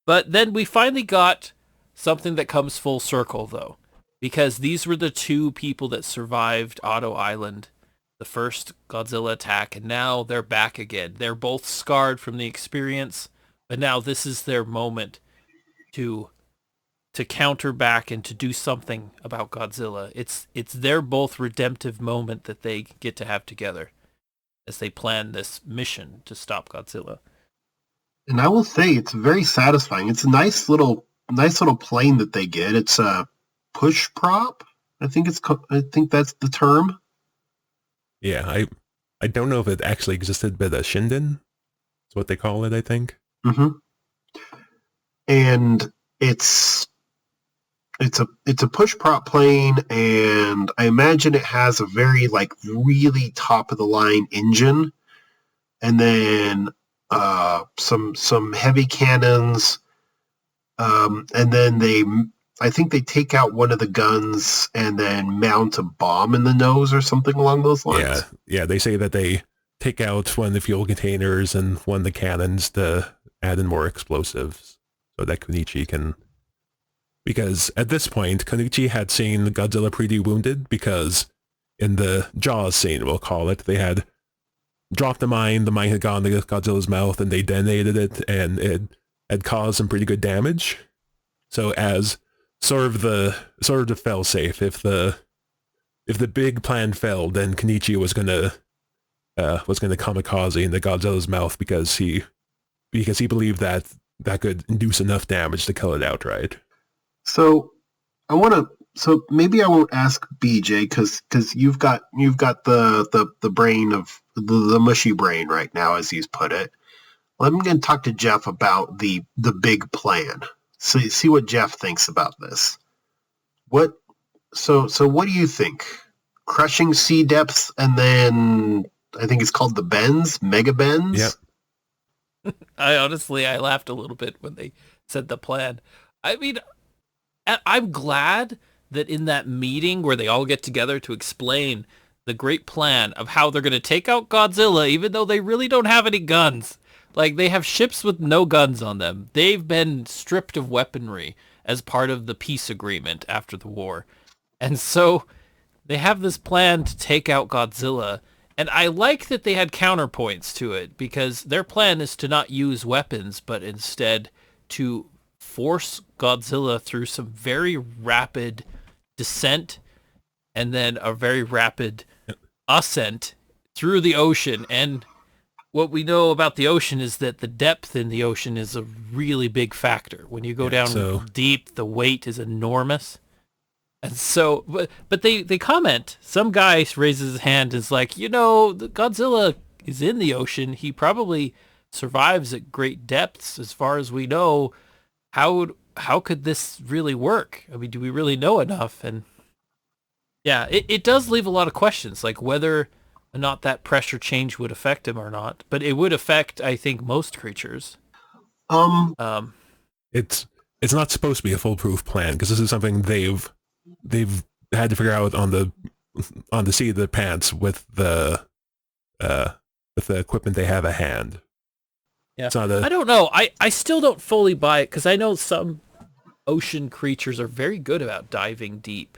But then we finally got something that comes full circle, though, because these were the two people that survived Otto Island, the first Godzilla attack, and now they're back again. They're both scarred from the experience, but now this is their moment to counter back and to do something about Godzilla. It's their both redemptive moment that they get to have together as they plan this mission to stop Godzilla. And I will say it's very satisfying. It's a nice little plane that they get. It's a push prop. I think that's the term. Yeah, I don't know if it actually existed, but a shinden is what they call it, I think. Mm-hmm. And it's a push prop plane, and I imagine it has a very really top of the line engine, and then some heavy cannons, and then I think they take out one of the guns and then mount a bomb in the nose or something along those lines. Yeah. They say that they take out one of the fuel containers and one of the cannons to add in more explosives so that Kunichi can. Because at this point, Kunichi had seen Godzilla pretty wounded because in the Jaws scene, we'll call it, they had dropped the mine had gone to Godzilla's mouth, and they detonated it, and it had caused some pretty good damage. So as sort of the fail-safe, if the big plan failed, then Kunichi was gonna kamikaze into Godzilla's mouth because he believed that could induce enough damage to kill it outright. So maybe I won't ask BJ because you've got the brain of the mushy brain right now, as he's put it. Well, I'm going to talk to Jeff about the big plan. See what Jeff thinks about this. So what do you think? Crushing sea depths, and then I think it's called the bends, mega bends. Yep. I laughed a little bit when they said the plan. I mean, I'm glad that in that meeting where they all get together to explain the great plan of how they're going to take out Godzilla, even though they really don't have any guns. Like, they have ships with no guns on them. They've been stripped of weaponry as part of the peace agreement after the war. And so they have this plan to take out Godzilla. And I like that they had counterpoints to it, because their plan is to not use weapons, but instead to force Godzilla through some very rapid descent and then a very rapid ascent through the ocean. And what we know about the ocean is that the depth in the ocean is a really big factor. When you go down deep, the weight is enormous. And so, but they comment, some guy raises his hand and is like, the Godzilla is in the ocean. He probably survives at great depths as far as we know. How could this really work? I mean, do we really know enough? And yeah, it does leave a lot of questions, like whether or not that pressure change would affect him or not. But it would affect, I think, most creatures. It's not supposed to be a foolproof plan, because this is something they've had to figure out on the seat of their pants with the equipment they have at hand. Yeah, I don't know. I still don't fully buy it, because I know some ocean creatures are very good about diving deep,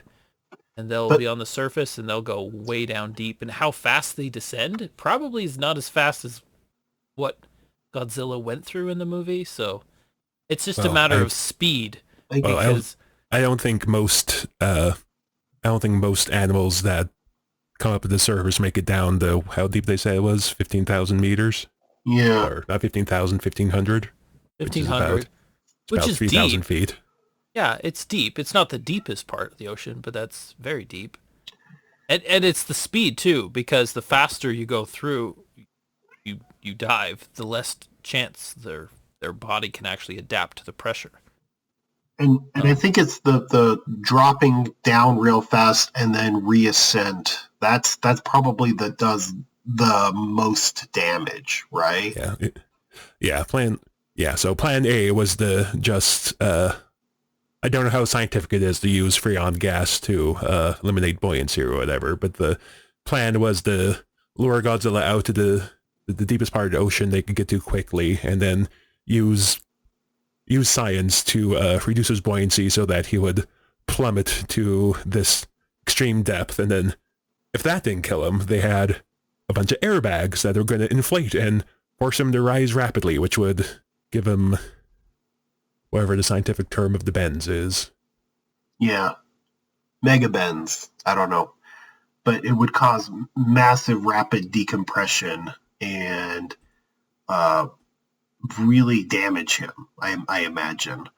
and they'll be on the surface and they'll go way down deep, and how fast they descend probably is not as fast as what Godzilla went through in the movie. So it's just a matter of speed. Because I don't think most animals that come up to the surface make it down to, how deep they say it was, 15,000 meters. Yeah. Or not 15,000, 1,500. 1,500. Which is 3,000 deep. feet. Yeah, it's deep. It's not the deepest part of the ocean, but that's very deep. And it's the speed too, because the faster you go through, you dive, the less chance their body can actually adapt to the pressure. And I think it's the dropping down real fast and then reascent. That's probably that does the most damage, right? So plan A was I don't know how scientific it is to use freon gas to eliminate buoyancy or whatever, but the plan was to lure Godzilla out to the deepest part of the ocean they could get to quickly, and then use science to reduce his buoyancy so that he would plummet to this extreme depth. And then if that didn't kill him, they had a bunch of airbags that were going to inflate and force him to rise rapidly, which would give him whatever the scientific term of the bends is. Yeah. Mega bends. I don't know. But it would cause massive rapid decompression and really damage him, I imagine.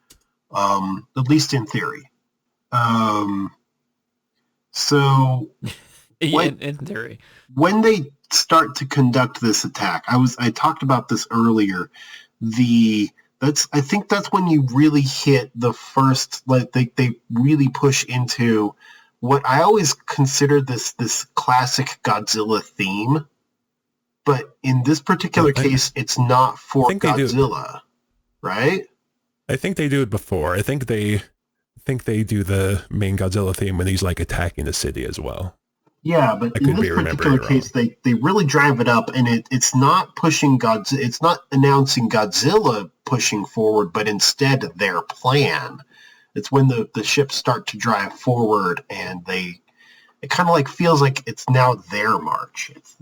At least in theory. So in theory. When they start to conduct this attack, I talked about this earlier. I think that's when you really hit the first, like they really push into what I always consider this classic Godzilla theme. But in this particular case, it's not for Godzilla, right? I think they do it before. I think they do the main Godzilla theme when he's like attacking the city as well. Yeah, but in this particular case, they really drive it up, and it's not pushing Godzilla. It's not announcing Godzilla pushing forward, but instead their plan. It's when the ships start to drive forward, and it kind of like feels like it's now their march. It's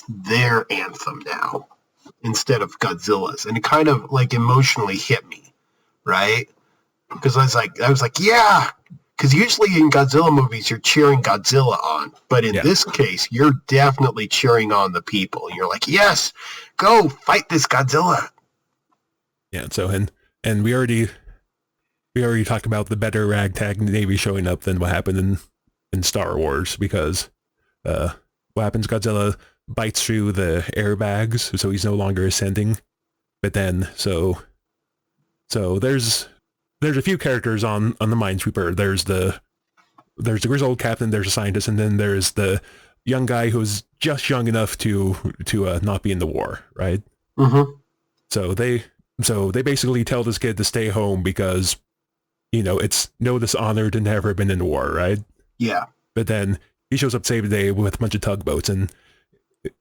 their anthem now instead of Godzilla's, and it kind of like emotionally hit me, right? Because I was like, yeah. Because usually in Godzilla movies, you're cheering Godzilla on. But in this case, you're definitely cheering on the people. You're like, yes, go fight this Godzilla. Yeah, so, and we already talked about the better ragtag Navy showing up than what happened in Star Wars. Because what happens, Godzilla bites through the airbags, so he's no longer ascending. But then, so there's a few characters on the Minesweeper. There's the grizzled captain, there's a scientist, and then there's the young guy who's just young enough to not be in the war, right? Mm-hmm. So they basically tell this kid to stay home because, it's no dishonor to never been in the war, right? Yeah. But then he shows up to save the day with a bunch of tugboats, and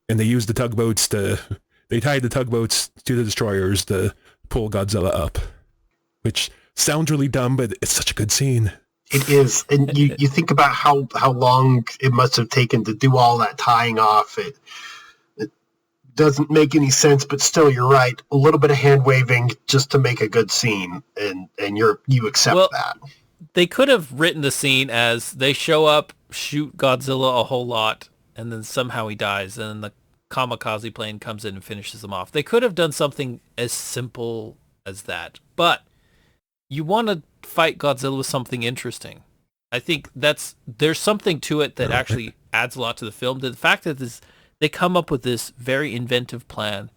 they use the tugboats they tied the tugboats to the destroyers to pull Godzilla up, which sounds really dumb, but it's such a good scene. It is. And you think about how long it must have taken to do all that tying off. It doesn't make any sense, but still, you're right. A little bit of hand waving just to make a good scene, and you accept that. They could have written the scene as they show up, shoot Godzilla a whole lot, and then somehow he dies, and then the kamikaze plane comes in and finishes them off. They could have done something as simple as that, but you want to fight Godzilla with something interesting. I think there's something to it that actually adds a lot to the film. The fact that they come up with this very inventive plan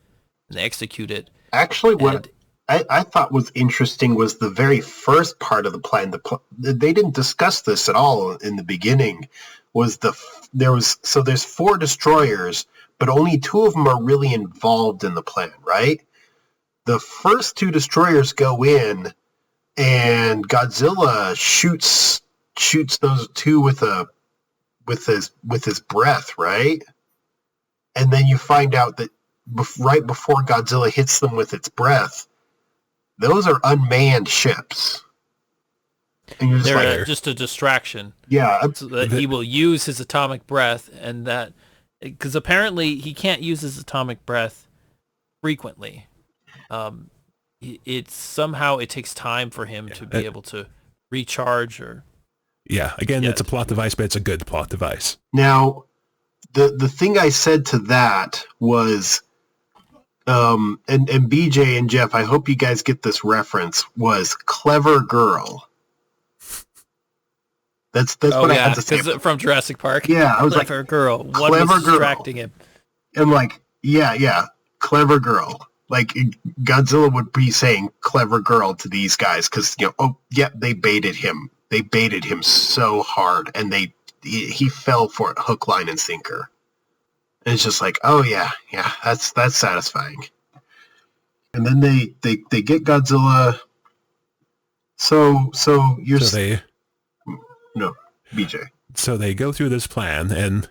and they execute it. Actually, what I thought was interesting was the very first part of the plan. They didn't discuss this at all in the beginning. There's 4 destroyers, but only 2 of them are really involved in the plan, right? The first 2 destroyers go in, and Godzilla shoots those 2 with his breath, right? And then you find out that right before Godzilla hits them with its breath, those are unmanned ships. And you're they're just a distraction. Yeah, so that he will use his atomic breath, and that because apparently he can't use his atomic breath frequently. It takes time for him to be able to recharge it's a plot device, but it's a good plot device. Now, the thing I said to that was and BJ and Jeff, I hope you guys get this reference, was clever girl. That's what I had to say. From Jurassic Park. Yeah, I was clever like, girl. One clever was distracting girl. him. And like, yeah, clever girl. Like Godzilla would be saying clever girl to these guys because, they baited him. They baited him so hard, and he fell for it hook, line, and sinker. And it's just like, oh yeah, that's satisfying. And then they get Godzilla. No, BJ. So they go through this plan, and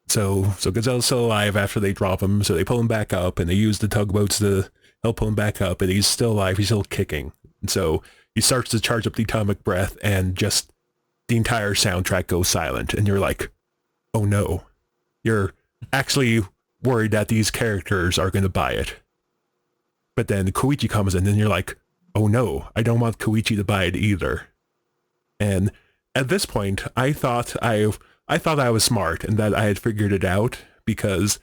so Godzilla's still alive after they drop him, so they pull him back up, and they use the tugboats to help pull him back up, and he's still alive, he's still kicking. And so he starts to charge up the atomic breath, and just the entire soundtrack goes silent, and you're like, oh no. You're actually worried that these characters are going to buy it. But then Koichi comes in, and you're like, oh no, I don't want Koichi to buy it either. And at this point, I thought I was smart and that I had figured it out, because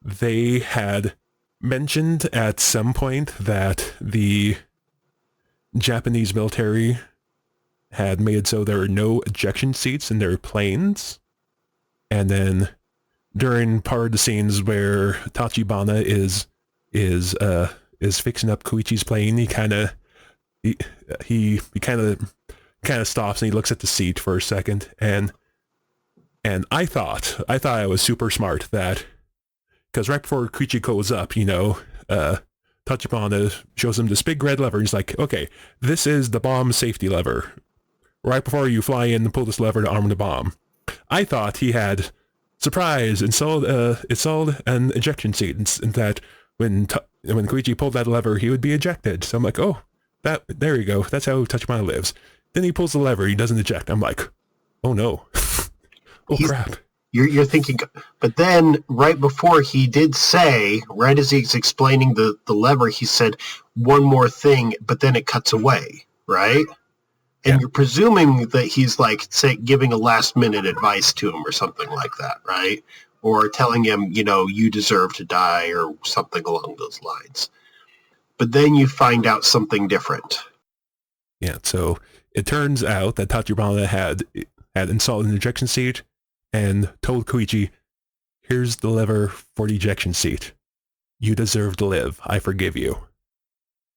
they had mentioned at some point that the Japanese military had made so there were no ejection seats in their planes. And then during part of the scenes where Tachibana is fixing up Koichi's plane, he kind of stops and he looks at the seat for a second, and I thought I was super smart, that because right before Koichi goes up, Tachibana shows him this big red lever. He's like, okay, this is the bomb safety lever. Right before you fly in and pull this lever to arm the bomb. I thought he had surprise installed an ejection seat, and that when Koichi pulled that lever, he would be ejected. So I'm like, oh, there you go. That's how Tachibana lives. Then he pulls the lever, he doesn't eject. I'm like, oh no. Crap. You're thinking, but then right before he did say, right as he's explaining the lever, he said one more thing, but then it cuts away, right? And you're presuming that he's like, say, giving a last minute advice to him or something like that, right? Or telling him, you deserve to die or something along those lines. But then you find out something different. Yeah, so it turns out that Tachibana had installed an ejection seat and told Koichi, here's the lever for the ejection seat. You deserve to live. I forgive you.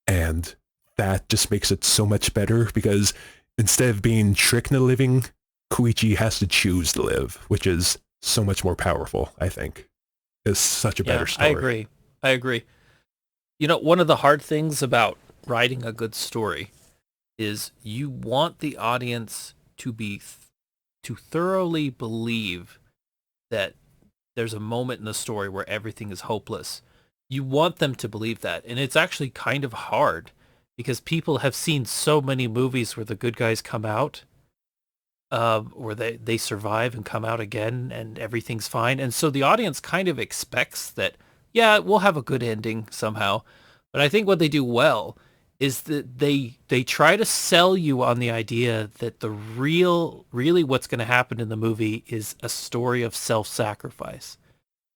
And that just makes it so much better, because instead of being tricked into living, Koichi has to choose to live, which is so much more powerful, I think. It's such a better story. I agree. One of the hard things about writing a good story is you want the audience to thoroughly believe that there's a moment in the story where everything is hopeless. You want them to believe that, and it's actually kind of hard, because people have seen so many movies where the good guys come out, where they survive and come out again and everything's fine. And so the audience kind of expects that, yeah, we'll have a good ending somehow. But I think what they do well is that they try to sell you on the idea that really what's going to happen in the movie is a story of self-sacrifice.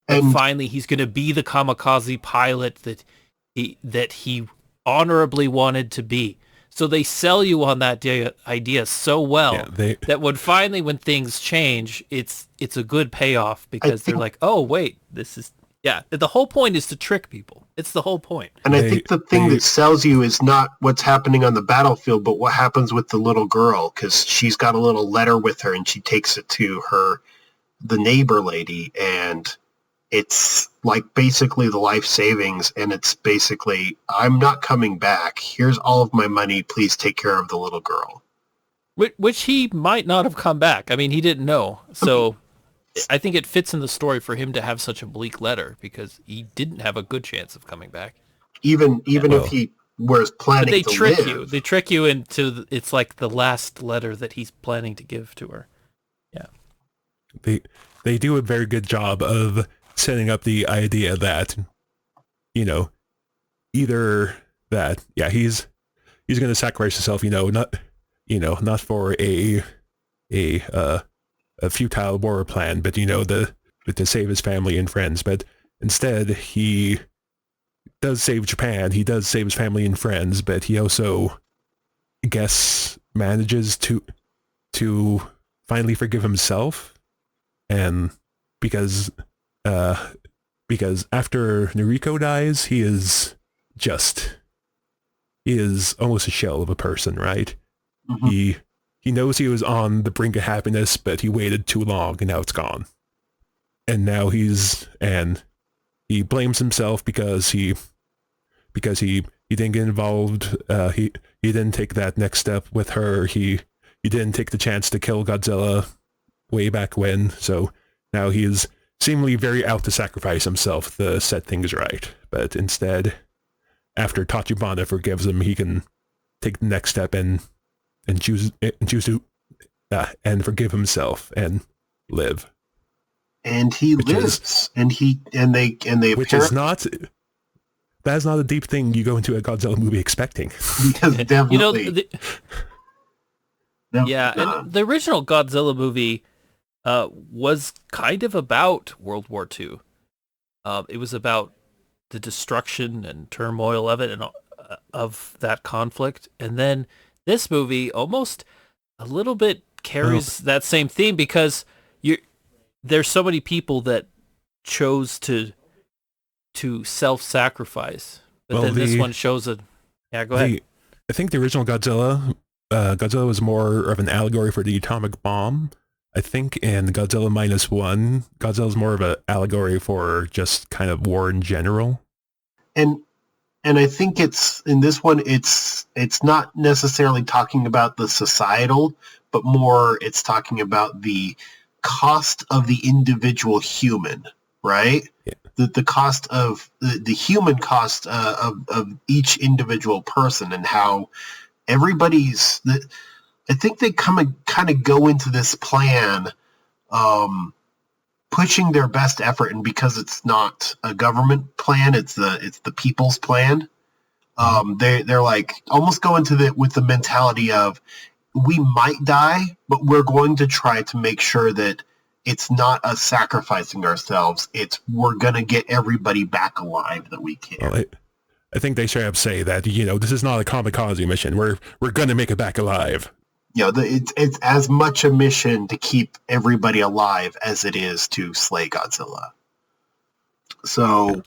And finally, he's going to be the kamikaze pilot that he honorably wanted to be. So they sell you on that idea so well that when things change, it's a good payoff, because they're like, oh wait, this is the whole point is to trick people. It's the whole point. And I think the thing that sells you is not what's happening on the battlefield, but what happens with the little girl, because she's got a little letter with her and she takes it to the neighbor lady, and it's like basically the life savings, and it's basically, I'm not coming back. Here's all of my money. Please take care of the little girl. Which he might not have come back. I mean, he didn't know. So I think it fits in the story for him to have such a bleak letter, because he didn't have a good chance of coming back. Even if he was planning to live. They trick you into it's like the last letter that he's planning to give to her. Yeah. They do a very good job of setting up the idea that, either that, he's going to sacrifice himself, not for a futile war plan, but to save his family and friends. But instead, he does save Japan. He does save his family and friends, but he also, I guess, manages to finally forgive himself, and because after Noriko dies, he is almost a shell of a person, right? Mhm. He knows he was on the brink of happiness, but he waited too long, and now it's gone. And now he blames himself because he didn't get involved. He didn't take that next step with her. He didn't take the chance to kill Godzilla way back when. So now he is seemingly very out to sacrifice himself to set things right. But instead, after Tachibana forgives him, he can take the next step and choose to and forgive himself and live. And he lives, and they which is not. That's not a deep thing you go into a Godzilla movie expecting. Because definitely, and the original Godzilla movie was kind of about World War II. It was about the destruction and turmoil of it and of that conflict. And then this movie almost a little bit carries that same theme, because there's so many people that chose to self-sacrifice. But then this one shows a... Yeah, go ahead. I think the original Godzilla was more of an allegory for the atomic bomb. I think in Godzilla Minus One, Godzilla's more of an allegory for just kind of war in general. And I think it's in this one, it's not necessarily talking about the societal, but more it's talking about the cost of the individual human, right? Yeah. The cost of the human cost of each individual person, and how everybody's. I think they kind of go into this plan, pushing their best effort, and because it's not a government plan, it's the people's plan. They're like almost go into with the mentality of, we might die, but we're going to try to make sure that it's not us sacrificing ourselves. It's we're going to get everybody back alive that we can. Well, I think they straight up say that, this is not a kamikaze mission. We're going to make it back alive. It's as much a mission to keep everybody alive as it is to slay Godzilla. So...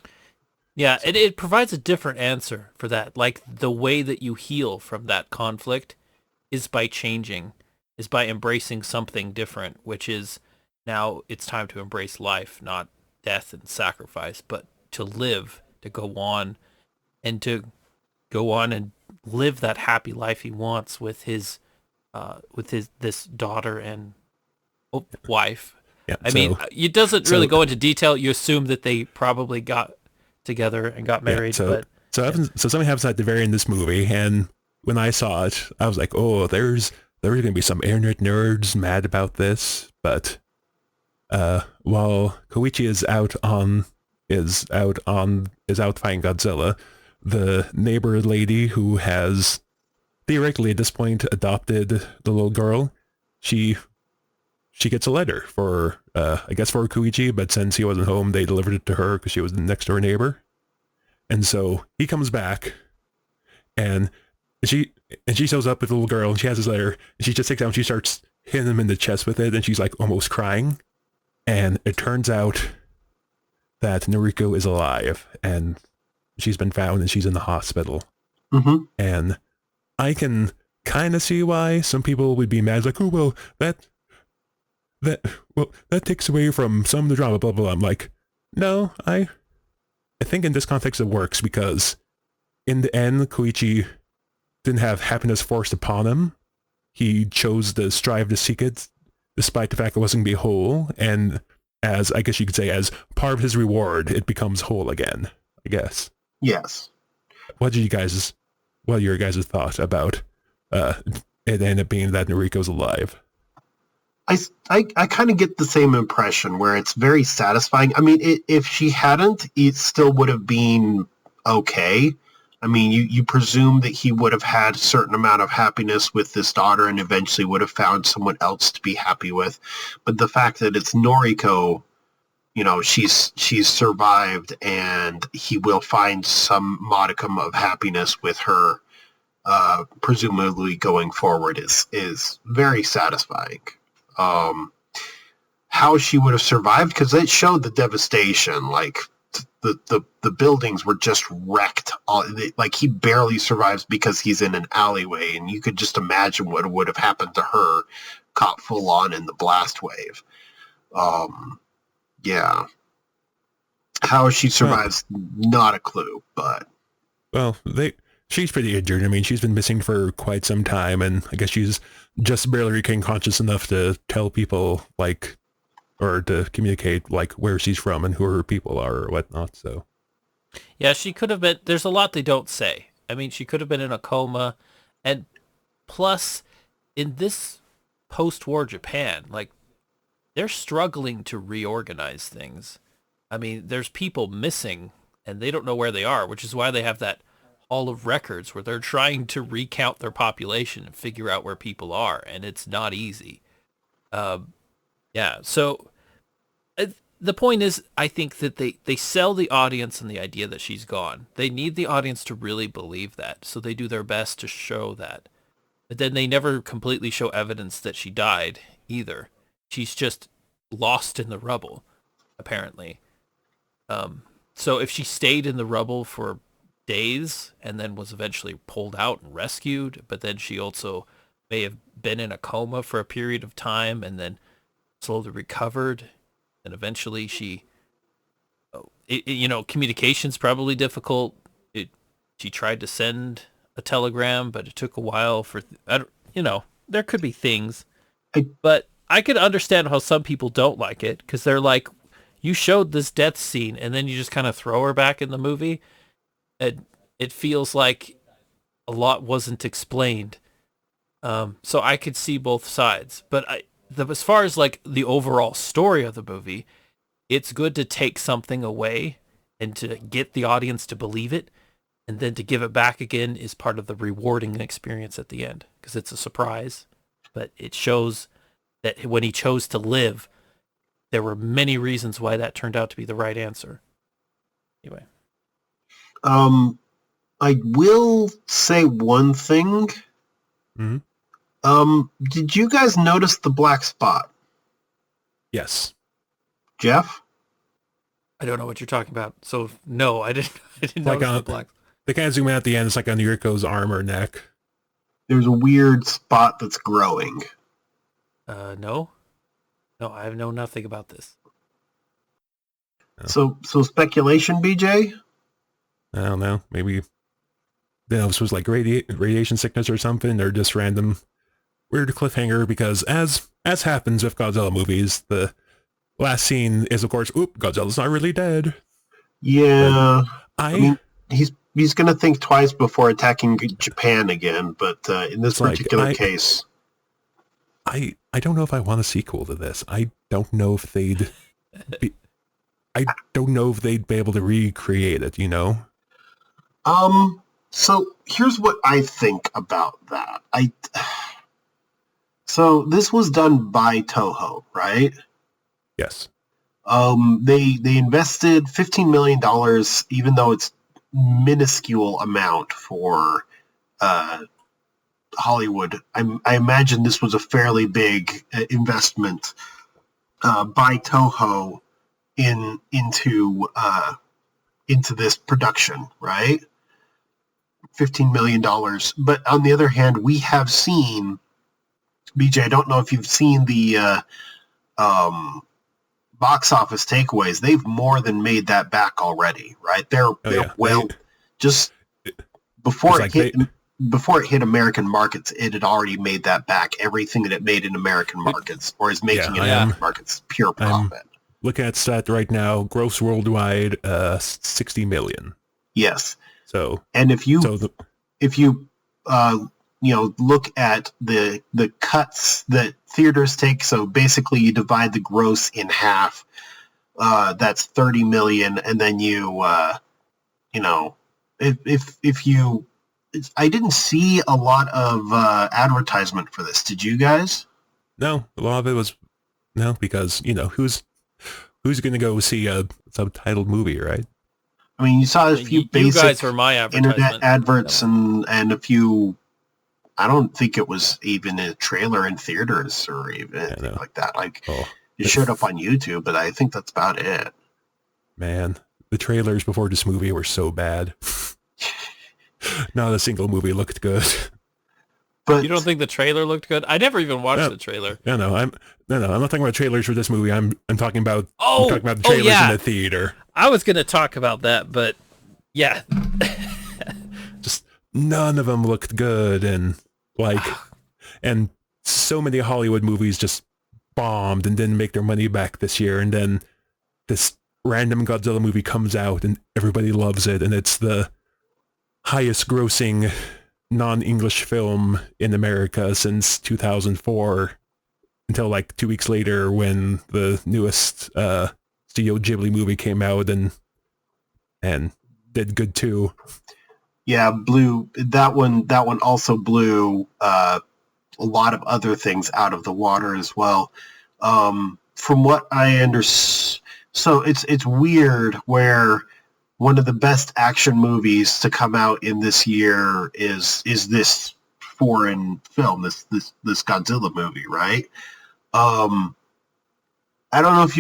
Yeah, it provides a different answer for that. Like, the way that you heal from that conflict is by changing, is by embracing something different, which is now it's time to embrace life, not death and sacrifice, but to live, to go on and live that happy life he wants with his this daughter and wife. Yeah, I mean, it doesn't really go into detail. You assume that they probably got together and got married. So something happens at the very end of this movie, and when I saw it, I was like, oh, there's going to be some internet nerds mad about this. But while Koichi is out fighting Godzilla, the neighbor lady who has theoretically at this point adopted the little girl, she gets a letter for, I guess for Koichi, but since he wasn't home, they delivered it to her because she was the next door neighbor. And so he comes back, and she shows up with the little girl, and she has this letter, and she just takes it out and she starts hitting him in the chest with it, and she's like almost crying. And it turns out that Noriko is alive, and she's been found, and she's in the hospital. Mm-hmm. And I can kind of see why some people would be mad, like, oh, well, that takes away from some of the drama, blah, blah, blah. I'm like, no, I think in this context it works, because in the end, Koichi didn't have happiness forced upon him. He chose to strive to seek it, despite the fact it wasn't going to be whole. And as, I guess you could say, as part of his reward, it becomes whole again, I guess. Yes. What are your guys' thoughts about it ended up being that Noriko's alive? I kind of get the same impression, where it's very satisfying. I mean, if she hadn't, it still would have been okay. I mean, you presume that he would have had a certain amount of happiness with this daughter and eventually would have found someone else to be happy with. But the fact that it's Noriko, she's survived, and he will find some modicum of happiness with her, presumably going forward, is very satisfying. How she would have survived, because it showed the devastation, like the buildings were just wrecked. Like, he barely survives because he's in an alleyway, and you could just imagine what would have happened to her caught full on in the blast wave. Yeah. How she survives, not a clue, but... Well, she's pretty injured. I mean, she's been missing for quite some time, and I guess she's just barely regained conscious enough to tell people, like, or to communicate, like, where she's from and who her people are or whatnot, so... Yeah, she could have been... There's a lot they don't say. I mean, she could have been in a coma, and plus, in this post-war Japan, like, they're struggling to reorganize things. I mean, there's people missing, and they don't know where they are, which is why they have that Hall of Records where they're trying to recount their population and figure out where people are, and it's not easy. Yeah, so the point is, I think that they sell the audience on the idea that she's gone. They need the audience to really believe that, so they do their best to show that. But then they never completely show evidence that she died either. She's just lost in the rubble, apparently. So if she stayed in the rubble for days and then was eventually pulled out and rescued, but then she also may have been in a coma for a period of time and then slowly recovered, and eventually she, communication's probably difficult. She tried to send a telegram, but it took a while for, there could be things, but I could understand how some people don't like it, because they're like, you showed this death scene and then you just kind of throw her back in the movie, and it feels like a lot wasn't explained. So I could see both sides, but as far as like the overall story of the movie, it's good to take something away and to get the audience to believe it, and then to give it back again is part of the rewarding experience at the end, because it's a surprise, but it shows that when he chose to live, there were many reasons why that turned out to be the right answer. Anyway. I will say one thing. Mm-hmm. Did you guys notice the black spot? Yes. Jeff? I don't know what you're talking about. So no, I didn't Like notice the black. They kind of zoom in at the end. It's like on Yuriko's arm or neck. There's a weird spot that's growing. No, I know nothing about this. So speculation, BJ? I don't know. Maybe this was like radiation sickness or something, or just random weird cliffhanger, because as happens with Godzilla movies, the last scene is, of course, Godzilla's not really dead. Yeah. I mean, he's going to think twice before attacking Japan again, but in this particular case... I don't know if I want a sequel to this. I don't know if they'd be... I don't know if they'd be able to recreate it, So here's what I think about that. So this was done by Toho, right? Yes. They invested $15 million, even though it's minuscule amount for Hollywood. I imagine this was a fairly big investment by Toho into this production, right? $15 million. But on the other hand, we have seen, BJ, I don't know if you've seen the box office takeaways. They've more than made that back already, right? They're just before it hit American markets, it had already made that back. Everything that it made in American markets, or is making in American markets, pure profit. Looking at stat right now, gross worldwide, 60 million. Yes. So, and if you look at the cuts that theaters take, so basically you divide the gross in half. That's 30 million, and then if you, I didn't see a lot of advertisement for this. Did you guys? No, a lot of it was because who's who's going to go see a subtitled movie, right? I mean, you saw a few You basic guys were my advertisement. internet adverts and a few. I don't think it was even a trailer in theaters or even anything like that. Like it showed up on YouTube, but I think that's about it. Man, the trailers before this movie were so bad. Not a single movie looked good. But you don't think the trailer looked good? I never even watched the trailer. No, I'm not talking about trailers for this movie. I'm talking about the trailers in the theater. I was gonna talk about that, but yeah. Just none of them looked good, and and so many Hollywood movies just bombed and didn't make their money back this year, and then this random Godzilla movie comes out and everybody loves it, and it's the highest grossing non-English film in America since 2004, until like 2 weeks later when the newest Studio Ghibli movie came out and did good too. Yeah, that one also blew a lot of other things out of the water as well. From what I understand, so it's weird where one of the best action movies to come out in this year is this foreign film, this Godzilla movie, right? I don't know if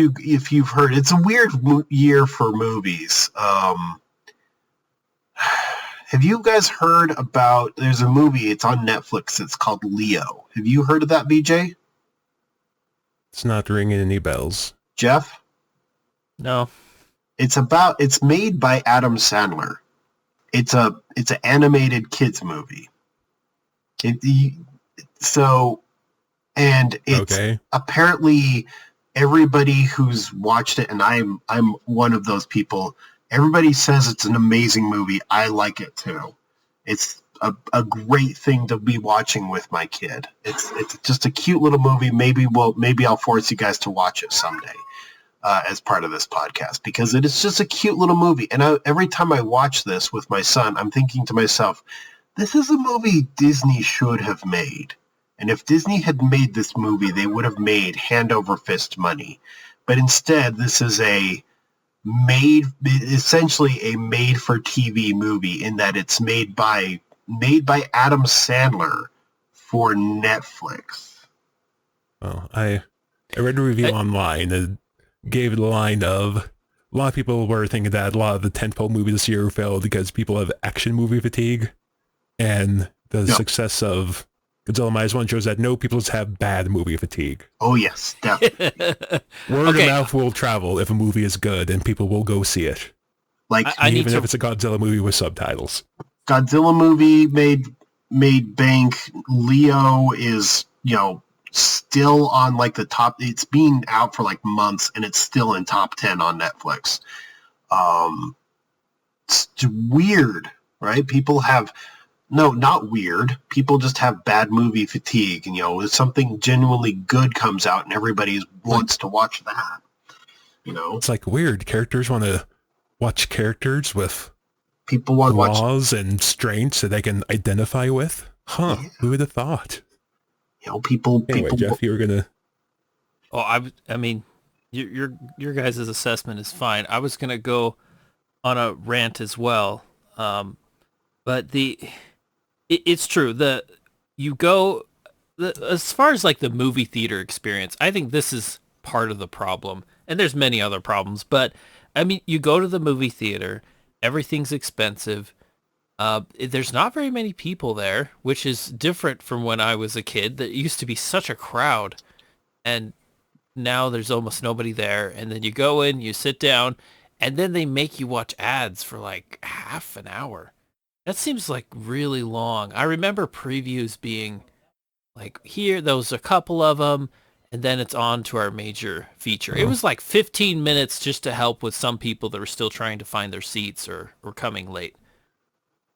you've heard. It's a weird year for movies. Have you guys heard about? There's a movie. It's on Netflix. It's called Leo. Have you heard of that, BJ? It's not ringing any bells. Jeff? No. It's made by Adam Sandler. It's an animated kids movie. It's okay. Apparently everybody who's watched it, and I'm one of those people, everybody says it's an amazing movie. I like it too. It's a great thing to be watching with my kid. It's just a cute little movie. Maybe I'll force you guys to watch it someday. As part of this podcast, because it is just a cute little movie. And every time I watch this with my son, I'm thinking to myself, this is a movie Disney should have made. And if Disney had made this movie, they would have made hand over fist money. But instead, this is essentially a made for TV movie in that it's made by Adam Sandler for Netflix. Well, I read a review online that gave it a line of, a lot of people were thinking that a lot of the tentpole movies this year failed because people have action movie fatigue, and the success of Godzilla Minus One shows that no, people just have bad movie fatigue. Oh yes, definitely. Word of mouth will travel if a movie is good, and people will go see it. Like even if it's a Godzilla movie with subtitles. Godzilla movie made bank. Leo is still on like the top. It's been out for like months and it's still in top 10 on Netflix. It's weird, right? People have not weird. People just have bad movie fatigue, and if something genuinely good comes out and everybody wants to watch that. It's like weird. Characters want to watch characters with people want flaws and strengths that they can identify with. Huh? Yeah. Who would have thought? People. Jeff, you were gonna. Oh, I mean, your guys' assessment is fine. I was gonna go on a rant as well, but it's true. As far as like the movie theater experience, I think this is part of the problem, and there's many other problems. But I mean, you go to the movie theater, everything's expensive. There's not very many people there, which is different from when I was a kid. There used to be such a crowd, and now there's almost nobody there. And then you go in, you sit down, and then they make you watch ads for like half an hour. That seems like really long. I remember previews being like, here, there was a couple of them, and then it's on to our major feature. It was like 15 minutes just to help with some people that were still trying to find their seats or coming late.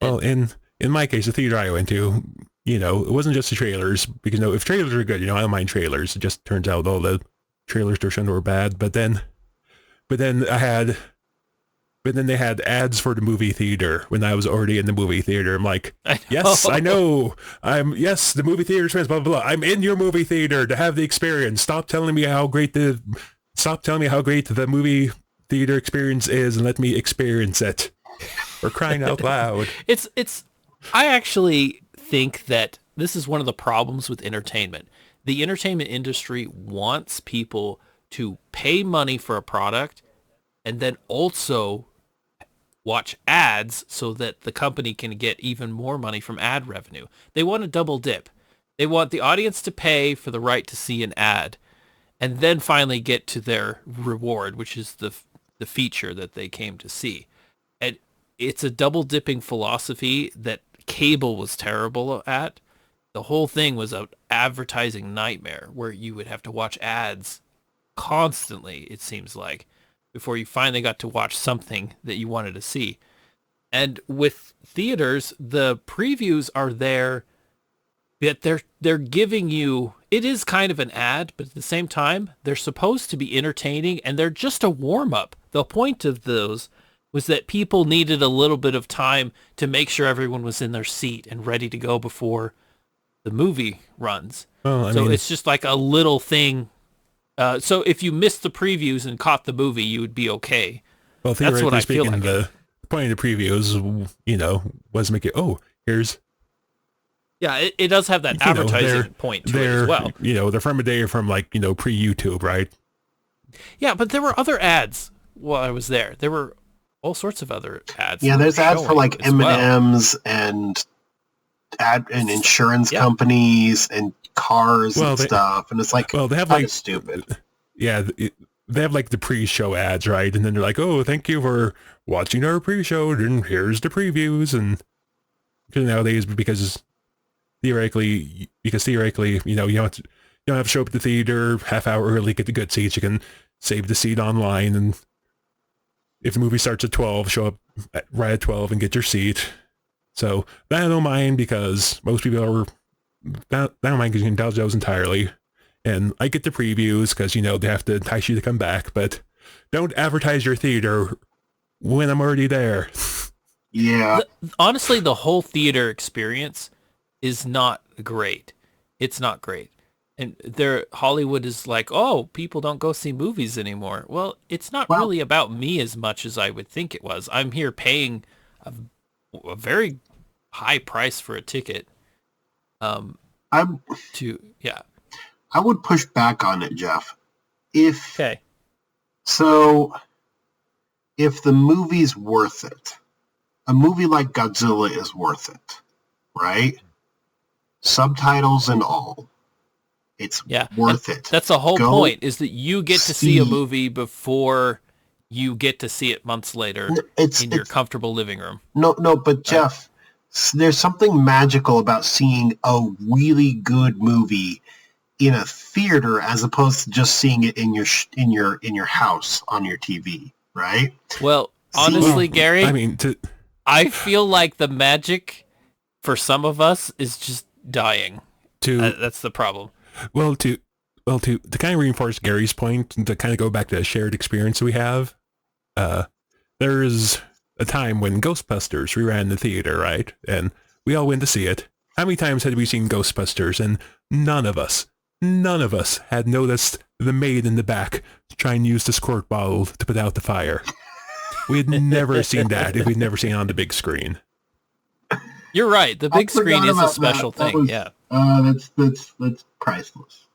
Well, in my case, the theater I went to, it wasn't just the trailers, because if trailers are good, I don't mind trailers. It just turns out all the trailers they're showing were bad. But then they had ads for the movie theater when I was already in the movie theater. I'm like, yes, I know. The movie theater experience, blah, blah, blah. I'm in your movie theater to have the experience. Stop telling me how great the stop telling me how great the movie theater experience is and let me experience it. We're crying out loud. I actually think that this is one of the problems with entertainment. The entertainment industry wants people to pay money for a product and then also watch ads so that the company can get even more money from ad revenue. They want a double dip. They want the audience to pay for the right to see an ad and then finally get to their reward, which is the feature that they came to see. And it's a double dipping philosophy that cable was terrible at. The whole thing was an advertising nightmare where you would have to watch ads constantly, it seems like, before you finally got to watch something that you wanted to see. And with theaters, the previews are there, but they're giving you, it is kind of an ad, but at the same time, they're supposed to be entertaining, and they're just a warm-up. The point of those was that people needed a little bit of time to make sure everyone was in their seat and ready to go before the movie runs. Well, I so mean, it's just like a little thing. So if you missed the previews and caught the movie, you would be okay. well, That's what I feel speaking, like. the point of the previews, was make it, here's, Yeah, it does have that advertising point to it as well. They're from a day from pre-YouTube, right? Yeah, but there were other ads while I was there. There were all sorts of other ads. Yeah, there's ads for like as well. M&Ms and insurance companies and cars and stuff, and it's like, well, they have kind of stupid. Yeah, they have the pre-show ads, right? And then they're like, "Oh, thank you for watching our pre-show, and here's the previews." And nowadays, because theoretically, you don't have to show up at the theater half hour early, get the good seats. You can save the seat online, and if the movie starts at 12, show up right at 12 and get your seat. So that I don't mind, because most people are, that I don't mind, because you can dodge those entirely. And I get the previews because, they have to entice you to come back, but don't advertise your theater when I'm already there. Yeah. Honestly, the whole theater experience is not great. It's not great. And Hollywood is like, oh, people don't go see movies anymore. Well, it's not really about me as much as I would think it was. I'm here paying a very high price for a ticket. I would push back on it, Jeff. If the movie's worth it, a movie like Godzilla is worth it, right? Subtitles and all. It's worth it. That's the whole point, is that you get to see a movie before you get to see it months later in your comfortable living room. No, but Jeff, there's something magical about seeing a really good movie in a theater as opposed to just seeing it in your house on your TV, right? Well, honestly, Gary, I feel like the magic for some of us is just dying. That's the problem. Well, to kind of reinforce Gary's point, and to kind of go back to the shared experience we have, there's a time when Ghostbusters reran in the theater, right? And we all went to see it. How many times had we seen Ghostbusters? And none of us had noticed the maid in the back try and use the squirt bottle to put out the fire. We had never seen that if we'd never seen it on the big screen. You're right. The big screen is a special thing. That's priceless.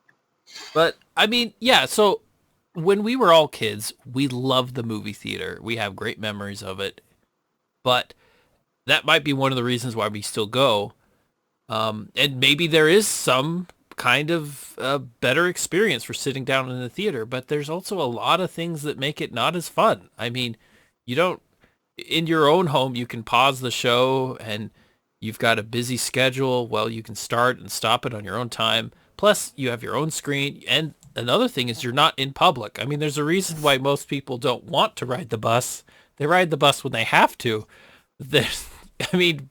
But I mean, so when we were all kids, we loved the movie theater. We have great memories of it. But that might be one of the reasons why we still go. And maybe there is some kind of better experience for sitting down in the theater, but there's also a lot of things that make it not as fun. I mean, in your own home, you can pause the show, and you've got a busy schedule. Well, you can start and stop it on your own time. Plus, you have your own screen. And another thing is you're not in public. I mean, there's a reason why most people don't want to ride the bus. They ride the bus when they have to.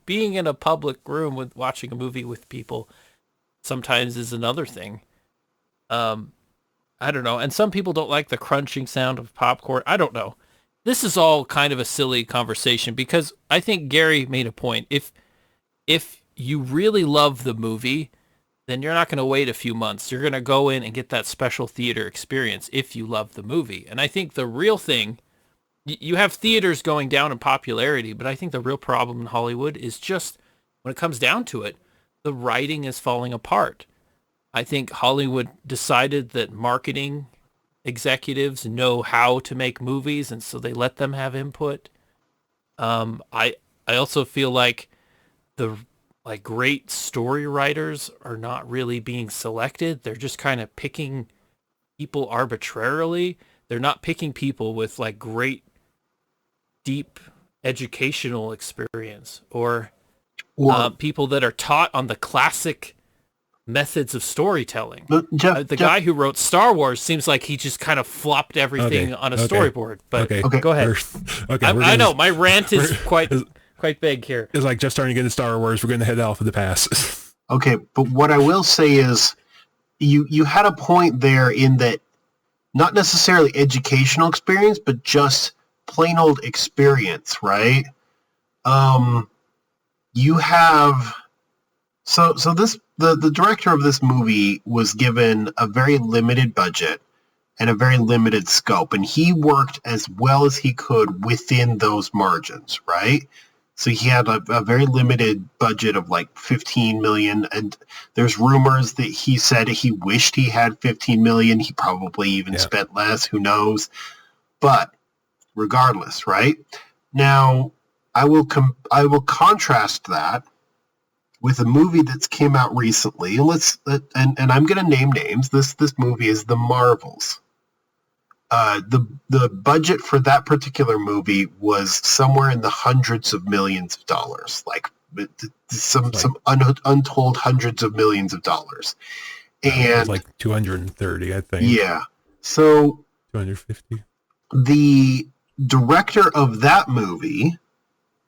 Being in a public room with watching a movie with people sometimes is another thing. I don't know. And some people don't like the crunching sound of popcorn. I don't know. This is all kind of a silly conversation, because I think Gary made a point. If you really love the movie, then you're not going to wait a few months. You're going to go in and get that special theater experience if you love the movie. And I think the real thing, you have theaters going down in popularity, but I think the real problem in Hollywood is just, when it comes down to it, the writing is falling apart. I think Hollywood decided that marketing executives know how to make movies, and so they let them have input. I also feel like the great story writers are not really being selected. They're just kind of picking people arbitrarily. They're not picking people with like great deep educational experience or people that are taught on the classic methods of storytelling. Jeff, guy who wrote Star Wars seems like he just kind of flopped everything on a storyboard. But go ahead. I know my rant is quite big here. It's like just starting to get into Star Wars. We're going to head off of the pass. Okay, but what I will say is you had a point there in that not necessarily educational experience, but just plain old experience, right? You have so this the director of this movie was given a very limited budget and a very limited scope, and he worked as well as he could within those margins, right? So he had a very limited budget of like 15 million, and there's rumors that he said he wished he had 15 million. He probably even spent less, who knows? But regardless, right? Now, I will contrast that with a movie that's came out recently, and I'm going to name names. This movie is The Marvels. The budget for that particular movie was somewhere in the hundreds of millions of dollars, like some untold hundreds of millions of dollars, and like 230, I think. Yeah, so 250. The director of that movie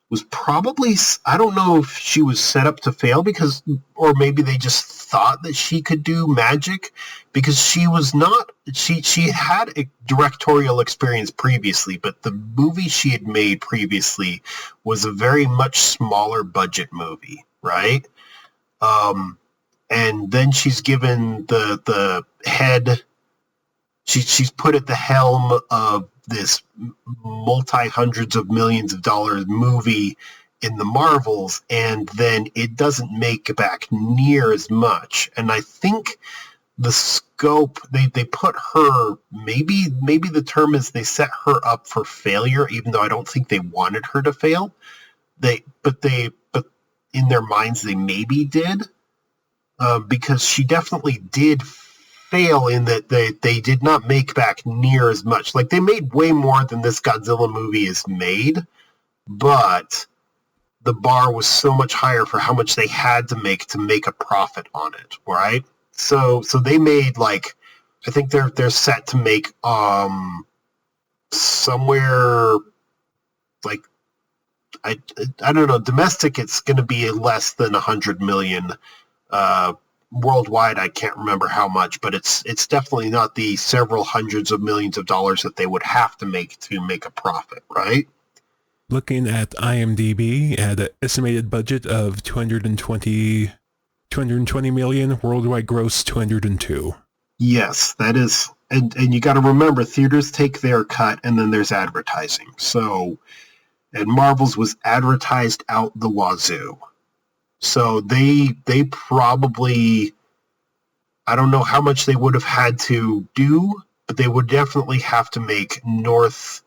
was probably, I don't know if she was set up to fail or maybe they just thought that she could do magic, because she had a directorial experience previously, but the movie she had made previously was a very much smaller budget movie, right? And then she's given the head, she's put at the helm of this multi-hundreds of millions of dollars movie in the Marvels, and then it doesn't make back near as much. And I think the scope, they put her, maybe the term is they set her up for failure, even though I don't think they wanted her to fail. But in their minds they maybe did, because she definitely did fail in that they did not make back near as much. Like, they made way more than this Godzilla movie is made, but the bar was so much higher for how much they had to make a profit on it, right? So they made, like, I think they're set to make somewhere like, I don't know, domestic it's going to be less than 100 million. Worldwide, I can't remember how much, but it's definitely not the several hundreds of millions of dollars that they would have to make a profit, right? Looking at IMDb, it had an estimated budget of 220 million, worldwide gross 202. Yes, that is, and you got to remember, theaters take their cut, and then there's advertising. So, and Marvel's was advertised out the wazoo. So they probably, I don't know how much they would have had to do, but they would definitely have to make north.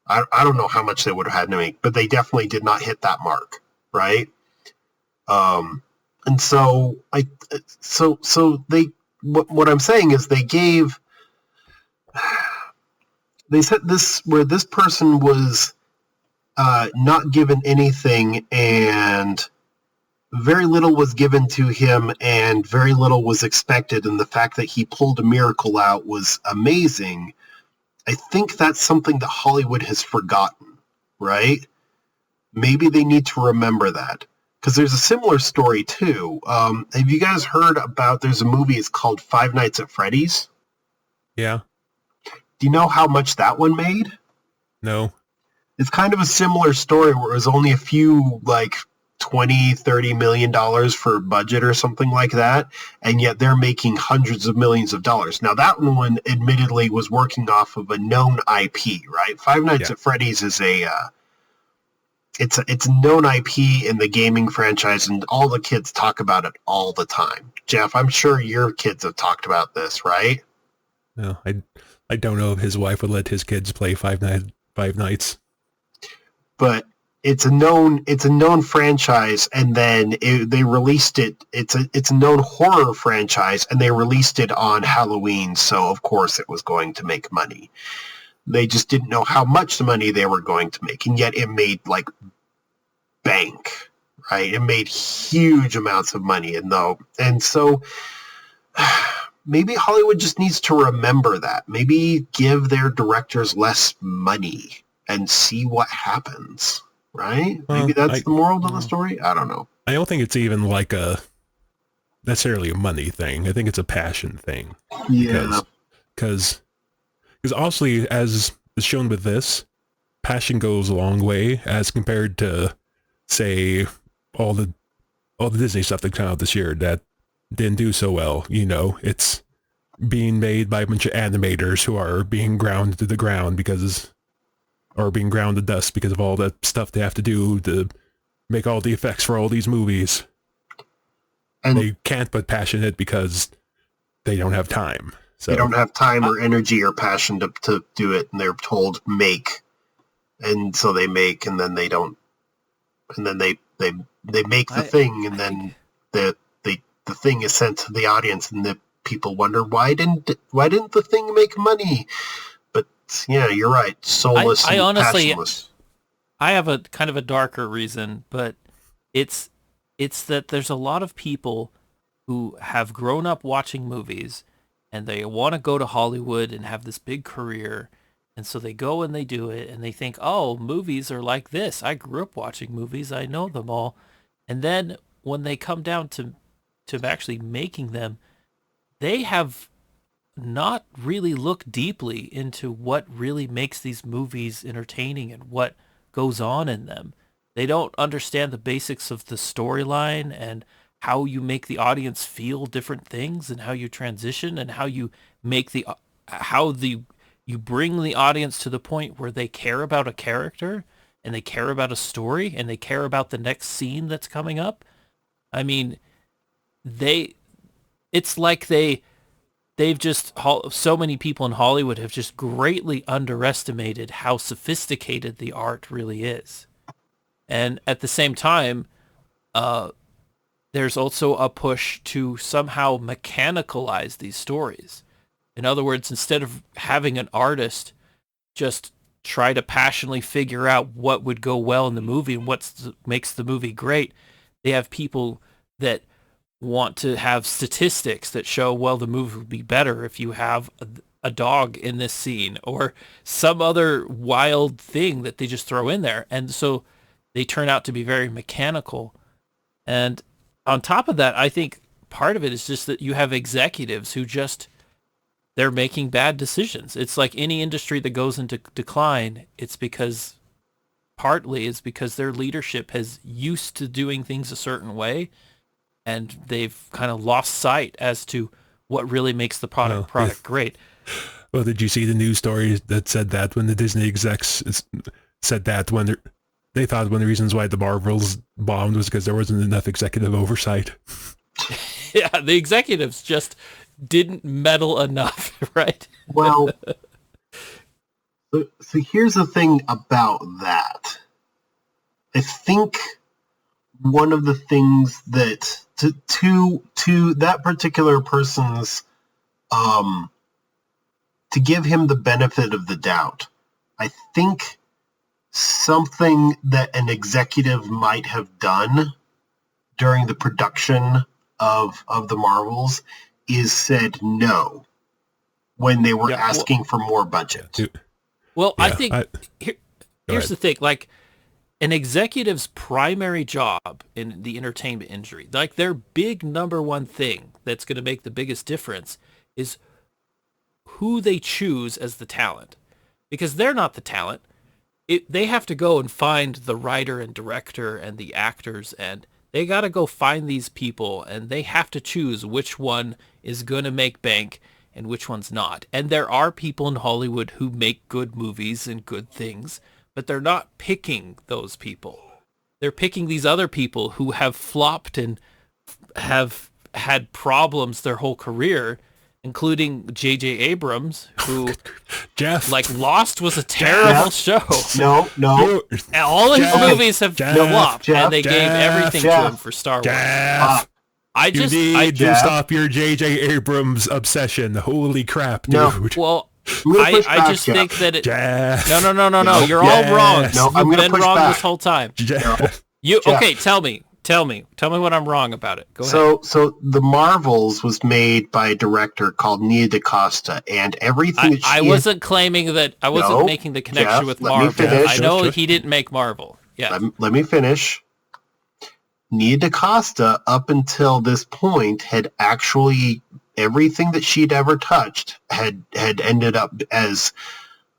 I don't know how much they would have had to make, but they definitely did not hit that mark, right? And so what I'm saying is they said this, where this person was not given anything, and very little was given to him, and very little was expected, and the fact that he pulled a miracle out was amazing. I think that's something that Hollywood has forgotten, right? Maybe they need to remember that, because there's a similar story too. Have you guys heard about, there's a movie, it's called Five Nights at Freddy's? Yeah. Do you know how much that one made? No. It's kind of a similar story where it was only a few, like, $20-30 million for budget or something like that, and yet they're making hundreds of millions of dollars. Now that one admittedly was working off of a known IP, right? Five Nights at Freddy's is it's a known IP in the gaming franchise, and all the kids talk about it all the time. Jeff, I'm sure your kids have talked about this, right? No, I don't know if his wife would let his kids play Five Nights. But it's a known franchise, and then they released it. It's a known horror franchise, and they released it on Halloween, so of course it was going to make money. They just didn't know how much money they were going to make, and yet it made like bank, right? It made huge amounts of money, and so maybe Hollywood just needs to remember that. Maybe give their directors less money and see what happens, right? Maybe that's the moral of the story. I don't know. I don't think it's even like necessarily a money thing. I think it's a passion thing. Yeah. Because obviously, as is shown with this, passion goes a long way as compared to, say, all the Disney stuff that came out this year that didn't do so well. You know, it's being made by a bunch of animators who are being ground to the ground or being ground to dust because of all the stuff they have to do to make all the effects for all these movies. And they can't put passion in it because they don't have time. So they don't have time or energy or passion to do it, and they're told make, and so they make, and then they don't, and then they make the thing, and then the thing is sent to the audience, and the people wonder why didn't the thing make money? But yeah, you're right, soulless and honestly, passionless. I have a kind of a darker reason, but it's that there's a lot of people who have grown up watching movies, and they want to go to Hollywood and have this big career. And so they go and they do it, and they think, oh, movies are like this. I grew up watching movies. I know them all. And then when they come down to actually making them, they have not really looked deeply into what really makes these movies entertaining and what goes on in them. They don't understand the basics of the storyline and how you make the audience feel different things, and how you transition, and how you make you bring the audience to the point where they care about a character, and they care about a story, and they care about the next scene that's coming up. I mean, it's like they've just, so many people in Hollywood have just greatly underestimated how sophisticated the art really is. And at the same time, there's also a push to somehow mechanicalize these stories. In other words, instead of having an artist just try to passionately figure out what would go well in the movie and what makes the movie great, they have people that want to have statistics that show, well, the movie would be better if you have a dog in this scene, or some other wild thing that they just throw in there. And so they turn out to be very mechanical. And on top of that, I think part of it is just that you have executives who they're making bad decisions. It's like any industry that goes into decline, partly it's because their leadership has used to doing things a certain way, and they've kind of lost sight as to what really makes the product great. Well, did you see the news story that said that when the Disney execs said that when they thought one of the reasons why the Marvels bombed was because there wasn't enough executive oversight? Yeah, the executives just didn't meddle enough, right? Well, so here's the thing about that. I think one of the things that to that particular person's to give him the benefit of the doubt, I think something that an executive might have done during the production of the Marvels is said no when they were asking for more budget. Well, yeah, I think here's the thing, like, an executive's primary job in the entertainment industry, like their big number one thing that's going to make the biggest difference, is who they choose as the talent. Because they're not the talent. they have to go and find the writer and director and the actors, and they got to go find these people, and they have to choose which one is going to make bank and which one's not. And there are people in Hollywood who make good movies and good things, but they're not picking those people. They're picking these other people who have flopped and have had problems their whole career, including JJ Abrams, who Jeff, Lost was a terrible show. No. And all his movies have flopped, Jeff, and they gave everything to him for Star Wars. Jeff, I need to stop your JJ Abrams obsession. Holy crap, dude. No. Well, I just think that it... Jeff. No. You're all wrong. No, I'm You've gonna been push wrong back. this whole time. Jeff. Okay, tell me what I'm wrong about it. Go ahead. So The Marvels was made by a director called Nia DaCosta, and everything I wasn't claiming that. I wasn't making the connection Jeff, with let me Marvel. finish. I know he didn't make Marvel. Yeah. Let me finish. Nia DaCosta, up until this point, had actually everything that she'd ever touched had ended up as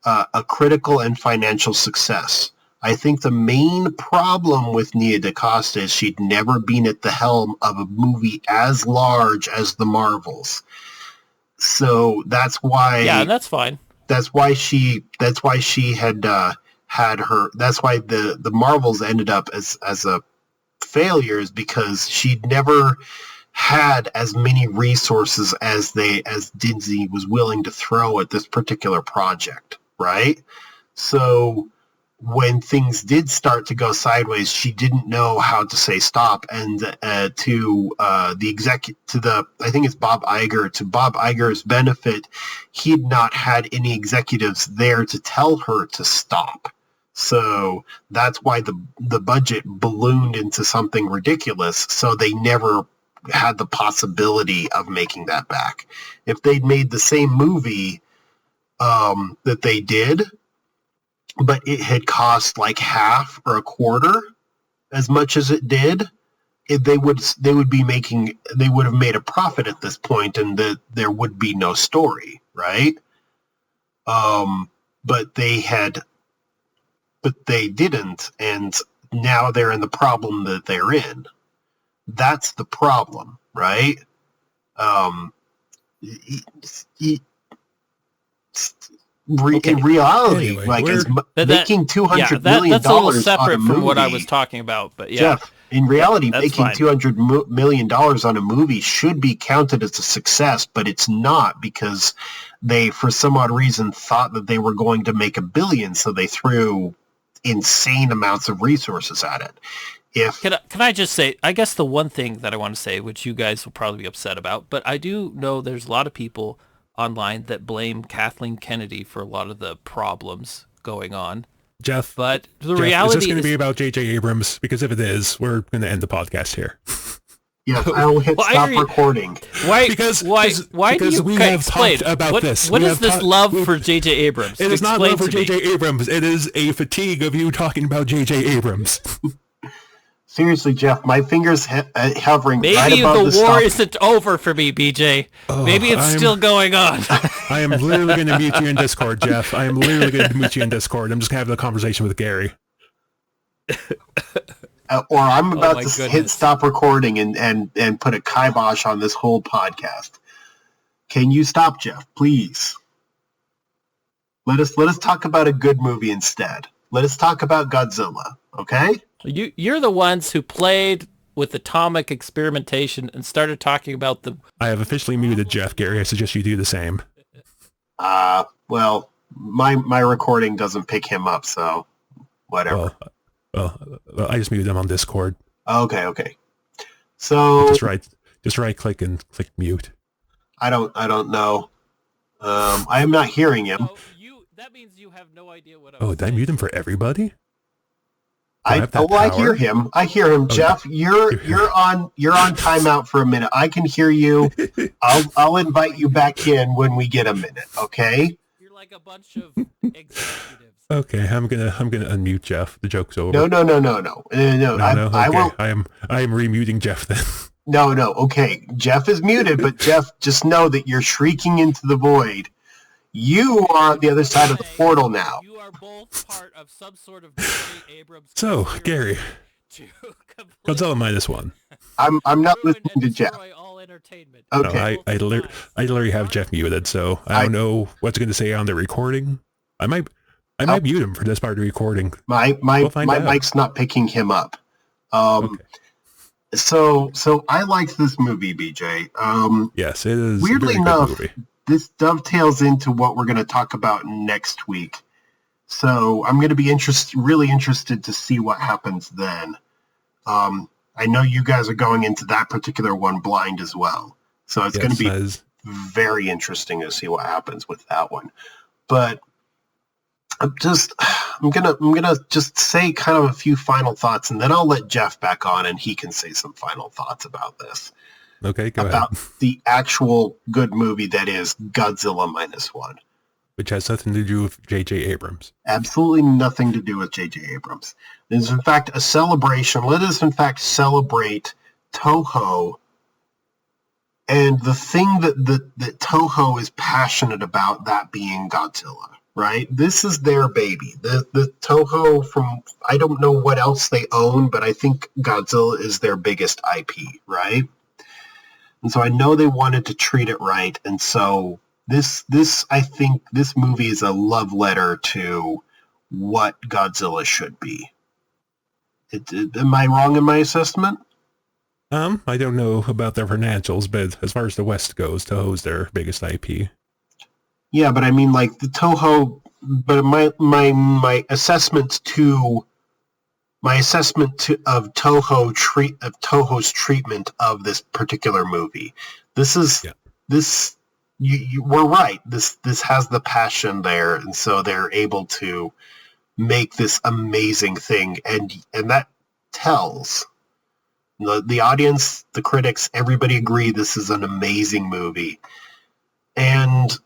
a critical and financial success. I think the main problem with Nia DaCosta is she'd never been at the helm of a movie as large as The Marvels. So that's why. Yeah, and that's fine. That's why she had had her. That's why the Marvels ended up as a failure, is because she'd never had as many resources as Disney was willing to throw at this particular project, right? So when things did start to go sideways, she didn't know how to say stop. And I think it's Bob Iger, to Bob Iger's benefit, he'd not had any executives there to tell her to stop. So that's why the budget ballooned into something ridiculous. So they never had the possibility of making that back. If they'd made the same movie that they did, but it had cost like half or a quarter as much as it did, they would have made a profit at this point, and there would be no story, right? But they didn't, and now they're in the problem that they're in. That's the problem, right? In reality, Anyway, making $200 million that's a little separate on a from movie, what I was talking about. But yeah, Jeff, in reality, that's making fine. $200 million on a movie should be counted as a success, but it's not, because they, for some odd reason, thought that they were going to make $1 billion, so they threw insane amounts of resources at it. Can I just say, I guess the one thing that I want to say, which you guys will probably be upset about, but I do know there's a lot of people online that blame Kathleen Kennedy for a lot of the problems going on. Jeff, but the Jeff, reality is this going to be about JJ Abrams? Because if it is, we're going to end the podcast here. Yes, I will hit stop recording. Why? Because do you we have explain talked about this? What is this love for JJ Abrams? It is not love for JJ Abrams. It is a fatigue of you talking about JJ Abrams. Seriously, Jeff, my fingers hovering Maybe right above the war stop. isn't over for me, BJ. Maybe it's still going on. I am literally going to mute you in Discord, Jeff. I am literally going to mute you in Discord. I'm just going to have the conversation with Gary. Or I'm about to goodness. hit stop recording and put a kibosh on this whole podcast. Can you stop, Jeff, please? Let us talk about a good movie instead. Let us talk about Godzilla, okay? You're the ones who played with atomic experimentation and started talking about the... I have officially muted Jeff, Gary. I suggest you do the same. Well, my recording doesn't pick him up, so whatever. Well, I just muted him on Discord. Okay. So just right click and click mute. I don't know. I am not hearing him. That means you have no idea what did I mute him for everybody? I hear him. Okay. Jeff, you're on timeout for a minute. I can hear you. I'll invite you back in when we get a minute, okay? You're like a bunch of executives. Okay, I'm gonna unmute Jeff. The joke's over. No. Okay. I won't. I am remuting Jeff then. No. Okay, Jeff is muted, but Jeff, just know that you're shrieking into the void. You are on the other side of the portal now. You are both part of some sort of JJ Abrams. So, Gary, to Godzilla Minus One. I'm not listening to Jeff. all entertainment. Okay. No, I literally have Jeff muted, so I don't know what's going to say on the recording. I might mute him for this part of the recording. My mic's not picking him up. Okay. So I liked this movie, BJ. Yes, it is. Weirdly a very enough, good movie. this dovetails into what we're going to talk about next week. So I'm going to be really interested to see what happens then. I know you guys are going into that particular one blind as well. So it's going to be very interesting to see what happens with that one. But I'm gonna just say kind of a few final thoughts, and then I'll let Jeff back on, and he can say some final thoughts about this. Okay, go about ahead. The actual good movie that is Godzilla Minus One, which has nothing to do with JJ Abrams. Absolutely nothing to do with JJ Abrams. It is in fact a celebration. Let us in fact celebrate Toho and the thing that Toho is passionate about, that being Godzilla. Right? This is their baby. The Toho from, I don't know what else they own, but I think Godzilla is their biggest IP, right? And so I know they wanted to treat it right. And so I think this movie is a love letter to what Godzilla should be. Am I wrong in my assessment? I don't know about their financials, but as far as the West goes, Toho's their biggest IP. Yeah, but I mean, like the Toho. But my assessment of Toho's treatment of this particular movie. We're right. This has the passion there, and so they're able to make this amazing thing, and that tells the audience, the critics, everybody agree this is an amazing movie, and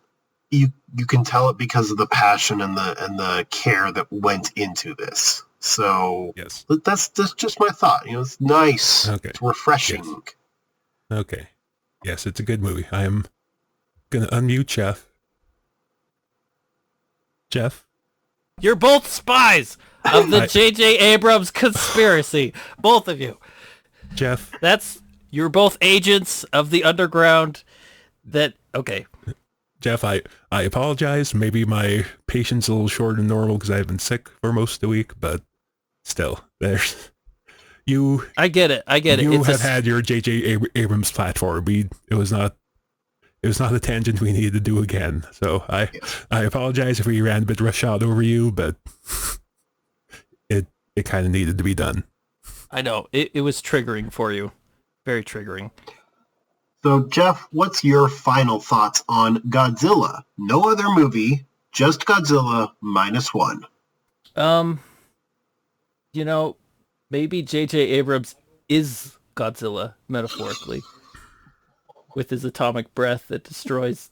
you can tell it because of the passion and the care that went into this. So yes, that's just my thought. It's nice. Okay. It's refreshing. Yes. Okay. Yes, it's a good movie. I am gonna unmute Jeff. Jeff? You're both spies of the JJ Abrams conspiracy. Both of you. Jeff. You're both agents of the underground okay. Jeff, I apologize. Maybe my patience is a little shorter than normal because I've been sick for most of the week, but still, there's you. I get it. You have had your JJ Abrams platform. It was not a tangent we needed to do again. So I apologize if we ran a bit roughshod over you, but it kind of needed to be done. I know it was triggering for you, very triggering. So, Jeff, what's your final thoughts on Godzilla? No other movie, just Godzilla Minus One. Maybe JJ Abrams is Godzilla, metaphorically, with his atomic breath that destroys.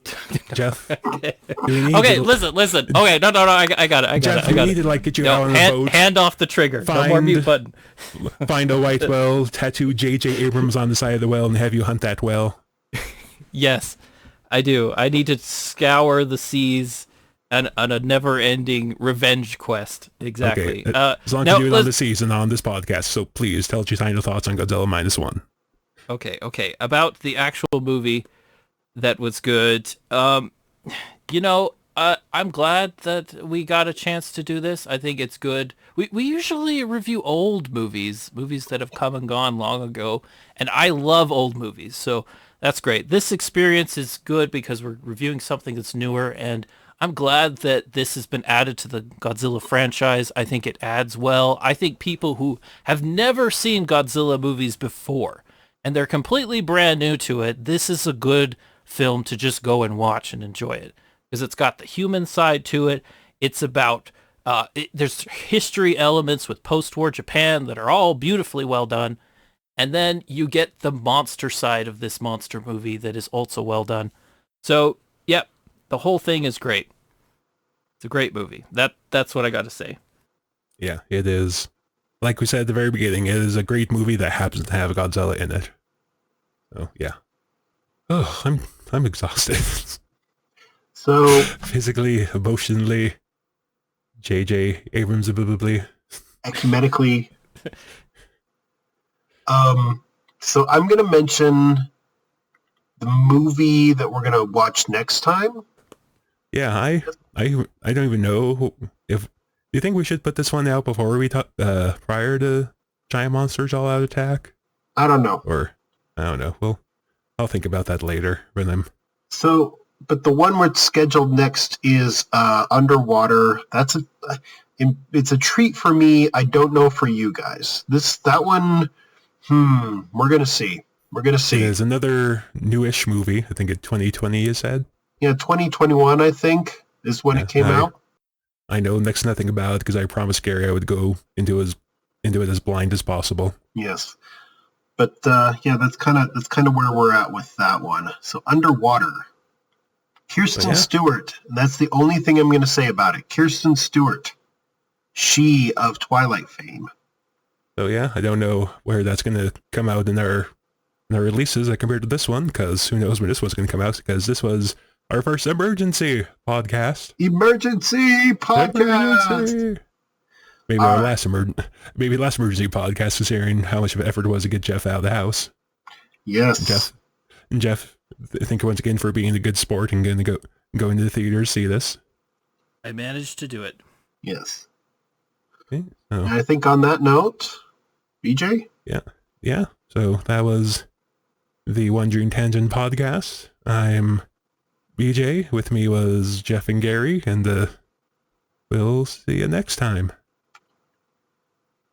Jeff. Okay, listen. Okay, no, I got it. Jeff, we need to get you out on the boat. Hand off the trigger. No more mute button. Find a white whale, tattoo JJ Abrams on the side of the well, and have you hunt that whale. Yes, I do. I need to scour the seas on a never-ending revenge quest. Exactly. Okay. As long as you do it on the seas and on this podcast, so please tell us your final thoughts on Godzilla Minus One. Okay. About the actual movie that was good. I'm glad that we got a chance to do this. I think it's good. We usually review old movies that have come and gone long ago, and I love old movies, so that's great. This experience is good because we're reviewing something that's newer, and I'm glad that this has been added to the Godzilla franchise. I think it adds well. I think people who have never seen Godzilla movies before, and they're completely brand new to it, this is a good film to just go and watch and enjoy it. Because it's got the human side to it. It's about, there's history elements with post-war Japan that are all beautifully well done. And then you get the monster side of this monster movie that is also well done. So, yep, the whole thing is great. It's a great movie. That's what I got to say. Yeah, it is. Like we said at the very beginning, it is a great movie that happens to have Godzilla in it. So, yeah. Oh, I'm exhausted. So physically, emotionally, JJ Abrams, ecumenically. So I'm going to mention the movie that we're going to watch next time. Yeah, I don't even know if... Do you think we should put this one out before we talk, prior to Giant Monsters All Out Attack? I don't know. Or, I don't know. Well, I'll think about that later when I'm... So, but the one we're scheduled next is Underwater. It's a treat for me. I don't know for you guys. That one, we're going to see. We're going to see. There's another newish movie. I think in 2020 you said? Yeah, 2021, I think, is when it came out. I know next to nothing about it because I promised Gary I would go into it as blind as possible. Yes. But that's kind of where we're at with that one. So Underwater. Kirsten Stewart. And that's the only thing I'm going to say about it. Kirsten Stewart. She of Twilight fame. So yeah, I don't know where that's going to come out in our releases compared to this one, because who knows when this one's going to come out, because this was our first emergency podcast. Emergency podcast! Maybe last emergency podcast was hearing how much of an effort it was to get Jeff out of the house. Yes. And Jeff, thank you once again for being a good sport and going to go into the theater to see this. I managed to do it. Yes. Okay, and I think on that note, BJ? Yeah. So that was the Wandering Tangent podcast. I'm BJ. With me was Jeff and Gary, and we'll see you next time.